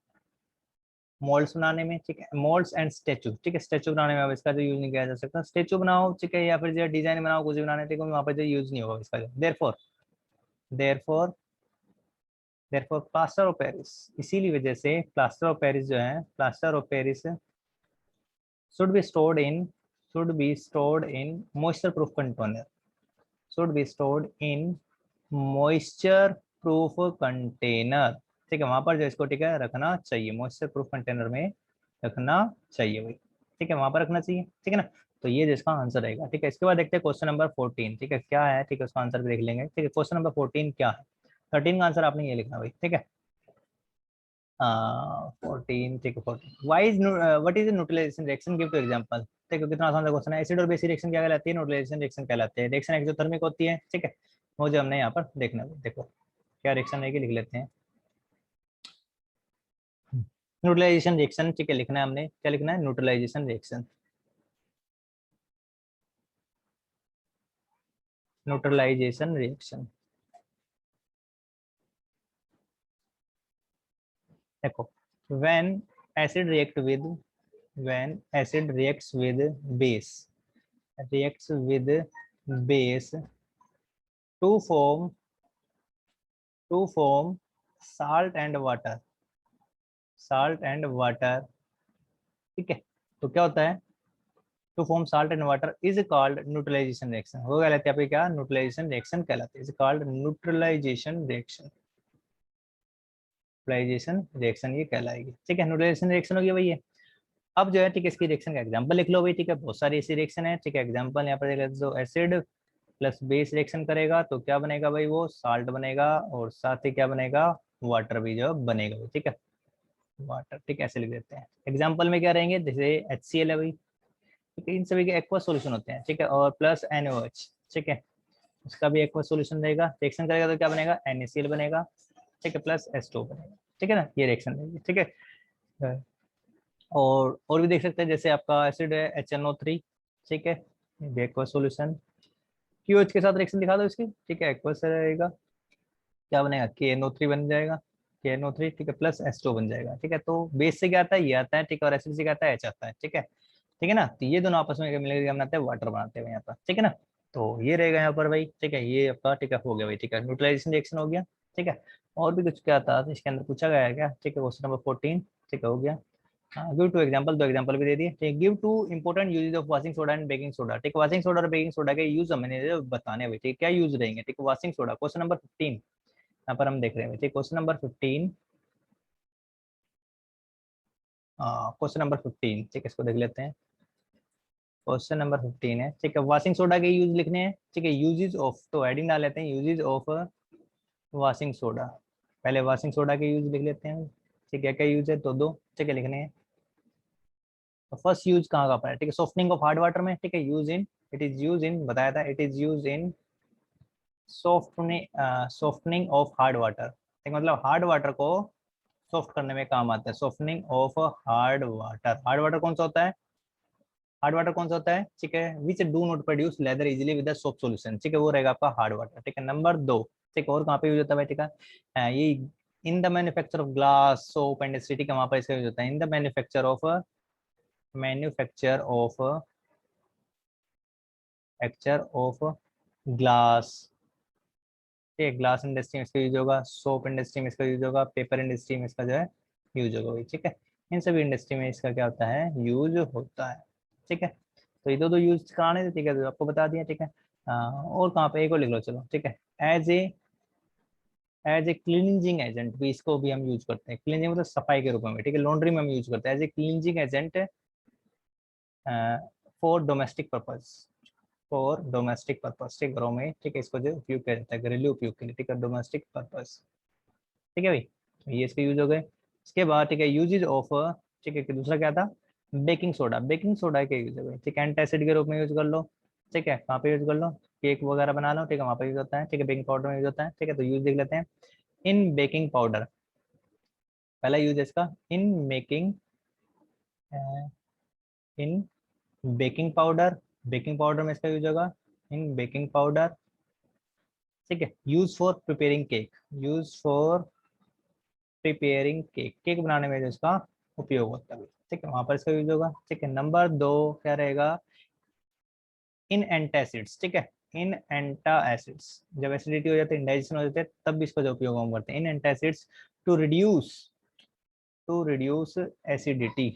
moulds बनाने में, ठीक है, मोल्ड्स एंड स्टेचू, ठीक है, स्टेचू बनाने में अब इसका जो यूज नहीं किया जा सकता, स्टेचू बनाओ, ठीक है, या फिर जो डिजाइन बनाओ, कुछ भी बनाने, ठीक है, वहां पर जो यूज नहीं होगा इसका, therefore, therefore therefore plaster of Paris, इसीलिए वजह से प्लास्टर ऑफ पेरिस जो है, plaster of Paris should be stored in, should be stored in moisture proof container, should be stored in moisture proof container, ठीक है, वहां पर जो इसको, ठीक है, रखना चाहिए, मॉइस्चर प्रूफ कंटेनर में रखना चाहिए भाई, ठीक है, वहां पर रखना चाहिए, ठीक है ना। तो ये जिसका आंसर रहेगा, ठीक है। इसके बाद देखते हैं क्वेश्चन नंबर 14, ठीक है, क्या है, ठीक है, उसका आंसर भी देख लेंगे, ठीक है। क्वेश्चन नंबर 14 क्या है, 13 का आंसर आपने ये लिखना भाई, ठीक है। 14, ठीक है, 14, why is, what is neutralization reaction, give two example, ठीक है, कितना आसान सा क्वेश्चन है, एसिड और बेस रिएक्शन क्या कहलाती है, न्यूट्रलाइजेशन रिएक्शन कहलाती है, रिएक्शन एक्सोथर्मिक होती है, ठीक है, वो जो हमने यहाँ पर देखना है, देखो क्या रिएक्शन रहेगी, लिख लेते हैं, न्यूट्रलाइजेशन रिएक्शन, ठीक है, लिखना है हमने, क्या लिखना है, न्यूट्रलाइजेशन रिएक्शन, न्यूट्रलाइजेशन रिएक्शन। देखो, when acid react with when acid reacts with base to form salt and water, ठीक है। तो क्या होता है, to form salt and water is called neutralization reaction. वो कहलाती है आपकी क्या, न्यूट्रलाइजेशन रिएक्शन कहलाती है, is called neutralization reaction, neutralization reaction ये कहलाएगी, ठीक है। न्यूट्रलाइजेशन रिएक्शन हो गया भाई ये। अब जो है ठीक है, इसकी रिएक्शन का एग्जांपल लिख लो भाई, ठीक है। बहुत सारी ऐसी रिएक्शन है, ठीक है। एग्जांपल यहाँ पर देख लो, एसिड प्लस बेस रिएक्शन करेगा तो क्या बनेगा भाई, वो साल्ट बनेगा, और साथ ही क्या बनेगा, वाटर भी जो बनेगा भाई, ठीक है, वाटर, ठीक है। ऐसे लिख देते हैं। एग्जांपल में क्या रहेंगे, जैसे HCl है भाई, ठीक है। इन सभी के एक्वा सॉल्यूशन होते हैं, ठीक है, और प्लस NaOH, ठीक है, उसका भी एक्वा सॉल्यूशन रहेगा। रिएक्शन करेगा तो क्या बनेगा, NaCl बनेगा, ठीक है, प्लस H2 बनेगा, ठीक है ना, ये रिएक्शन रहेगी, ठीक है। और भी देख सकते हैं, जैसे आपका एसिड है HNO3, ठीक है, एक्वा सॉल्यूशन। QH के साथ रिएक्शन दिखा दो इसकी, ठीक है, एक्वा से रहेगा, क्या बनेगा, KNO3 बन जाएगा, KNO3, ठीक है, प्लस H2 बन जाएगा, ठीक है। तो बेस से क्या आता है, ये आता है, ठीक है, और एसिड से क्या आता है, H आता है, ठीक है, ठीक है ना। तो ये दोनों आपस में मिलकर क्या बनाते हैं, वाटर बनाते हैं यहाँ पर, ठीक है ना। तो ये रहेगा यहाँ पर भाई, ठीक है, ये आपका ठीक है हो गया भाई, ठीक है, न्यूट्रलाइजेशन रिएक्शन हो गया, ठीक है। और भी कुछ क्या था इसके अंदर पूछा गया है क्या, ठीक है, क्वेश्चन नंबर 14, ठीक है, हो गया। गिव टू एग्जांपल, दो एग्जांपल भी दे दिए, ठीक। Give two important uses of washing soda and baking soda, ठीक। वाशिंग सोडा और बेकिंग सोडा के यूज हमें बताने हैं भाई, ठीक, क्या यूज रहेंगे, ठीक। वाशिंग सोडा, क्वेश्चन नंबर 15 यहाँ पर हम देख रहे हैं, ठीक। क्वेश्चन नंबर 15, क्वेश्चन नंबर 15, ठीक है, इसको देख लेते हैं। क्वेश्चन नंबर 15 है, ठीक है, वॉशिंग सोडा के यूज लिखने हैं, ठीक है। यूजेज ऑफ, तो हेडिंग डाल लेते हैं, यूजेज ऑफ वॉशिंग सोडा। पहले वॉशिंग सोडा के यूज लिख लेते हैं, ठीक है, क्या यूज है, तो दो, ठीक है, लिखने हैं। तो फर्स्ट यूज कहाँ का पर है, ठीक है, सॉफ्टनिंग ऑफ हार्ड वाटर में, ठीक है, use in, it is use in, बताया था, it is use in softening of hard water, ठीक, मतलब हार्ड वाटर को सॉफ्ट करने में काम आता है, softening of hard water. Hard water कौन सा होता है, हार्ड वाटर कौन सा होता है, ठीक है, which do not produce leather easily with soap solution, ठीक है, वो रहेगा आपका हार्ड वाटर, ठीक है। नंबर 2, ठीक है, और कहाँ पे यूज होता है भाई, ठीक है, ये in the manufacture of glass soap and ठीक है, वहां पर इसका यूज होता है, in the manufacture of glass, ठीक है, ग्लास इंडस्ट्री में इसका यूज होगा, सोप इंडस्ट्री में इसका यूज होगा, पेपर इंडस्ट्री में इसका जो है यूज होगा भाई, ठीक है। इन सभी इंडस्ट्री में इसका क्या होता है, यूज होता है, ठीक है। तो ये दो यूज कराने थे, ठीक है, तो आपको बता दिया, ठीक है। और कहाँ पे, एक और लिख लो चलो, ठीक है। एज ए क्लीनिंजिंग एजेंट भी इसको भी हम यूज करते हैं, क्लीनिंग मतलब सफाई के रूप में, ठीक है, लॉन्ड्री में हम यूज करते हैं as a cleansing agent for domestic purpose, for domestic purpose, ठीक, घरों में, ठीक है, इसको जो उपयोग किया जाता है घरेलू उपयोग के लिए, ठीक है, डोमेस्टिक पर्पज, ठीक है भाई। तो ये इसके यूज हो गए। इसके बाद ठीक है, यूजेज ऑफ, ठीक है, दूसरा क्या था, बेकिंग सोडा, बेकिंग सोडा के यूज हो गए, ठीक है, एंटासिड के रूप में यूज कर लो, ठीक है, कहाँ पे यूज कर लो, केक वगैरह बना लो, ठीक है, वहाँ पे यूज होता है, ठीक है, बेकिंग पाउडर में यूज होता है, ठीक है। तो यूज देख लेते हैं, इन बेकिंग पाउडर, पहला यूज है इसका, in making, in baking powder, baking powder में इसका यूज होगा, इन बेकिंग पाउडर, ठीक है। Use for preparing cake, use for preparing cake, cake बनाने में जो इसका उपयोग होता है, ठीक है, वहां पर इसका यूज होगा, ठीक है। नंबर 2 क्या रहेगा, इन एंटासिड्स, ठीक है, इन एंटा एसिड्स, जब एसिडिटी हो जाती है, इंडाइजेशन हो जाता है, तब भी इसका जो उपयोग हम करते हैं, in antacids to reduce, acidity,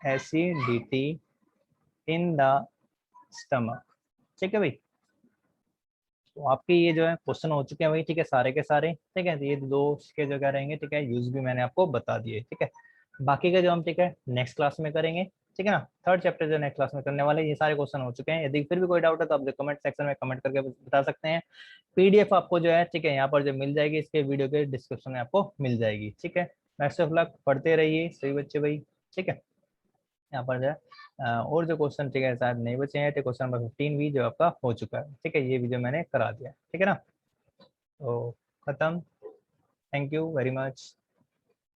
acidity in the stomach, ठीक है भाई। तो आपके ये जो है क्वेश्चन हो चुके हैं भाई, ठीक है, सारे के सारे, ठीक है। तो ये दो के जो क्या रहेंगे, ठीक है, यूज भी मैंने आपको बता दिए, ठीक है। बाकी का जो हम, ठीक है, नेक्स्ट क्लास में करेंगे, ठीक है ना। थर्ड चैप्टर जो नेक्स्ट क्लास में करने वाले, ये सारे क्वेश्चन हो चुके हैं। यदि फिर भी कोई डाउट है तो आप कमेंट सेक्शन में कमेंट करके बता सकते हैं। PDF आपको जो है, ठीक है, यहाँ पर जो मिल जाएगी, इसके वीडियो के डिस्क्रिप्शन में आपको मिल जाएगी, ठीक है। बेस्ट ऑफ लक, पढ़ते रहिए सही बच्चे भाई, ठीक है। यहाँ पर जो है और जो क्वेश्चन, ठीक है, शायद नहीं बचे हैं, क्वेश्चन नंबर 15 भी जो आपका हो चुका है, ठीक है, ये भी जो मैंने करा दिया, ठीक है ना। तो खत्म, थैंक यू वेरी मच।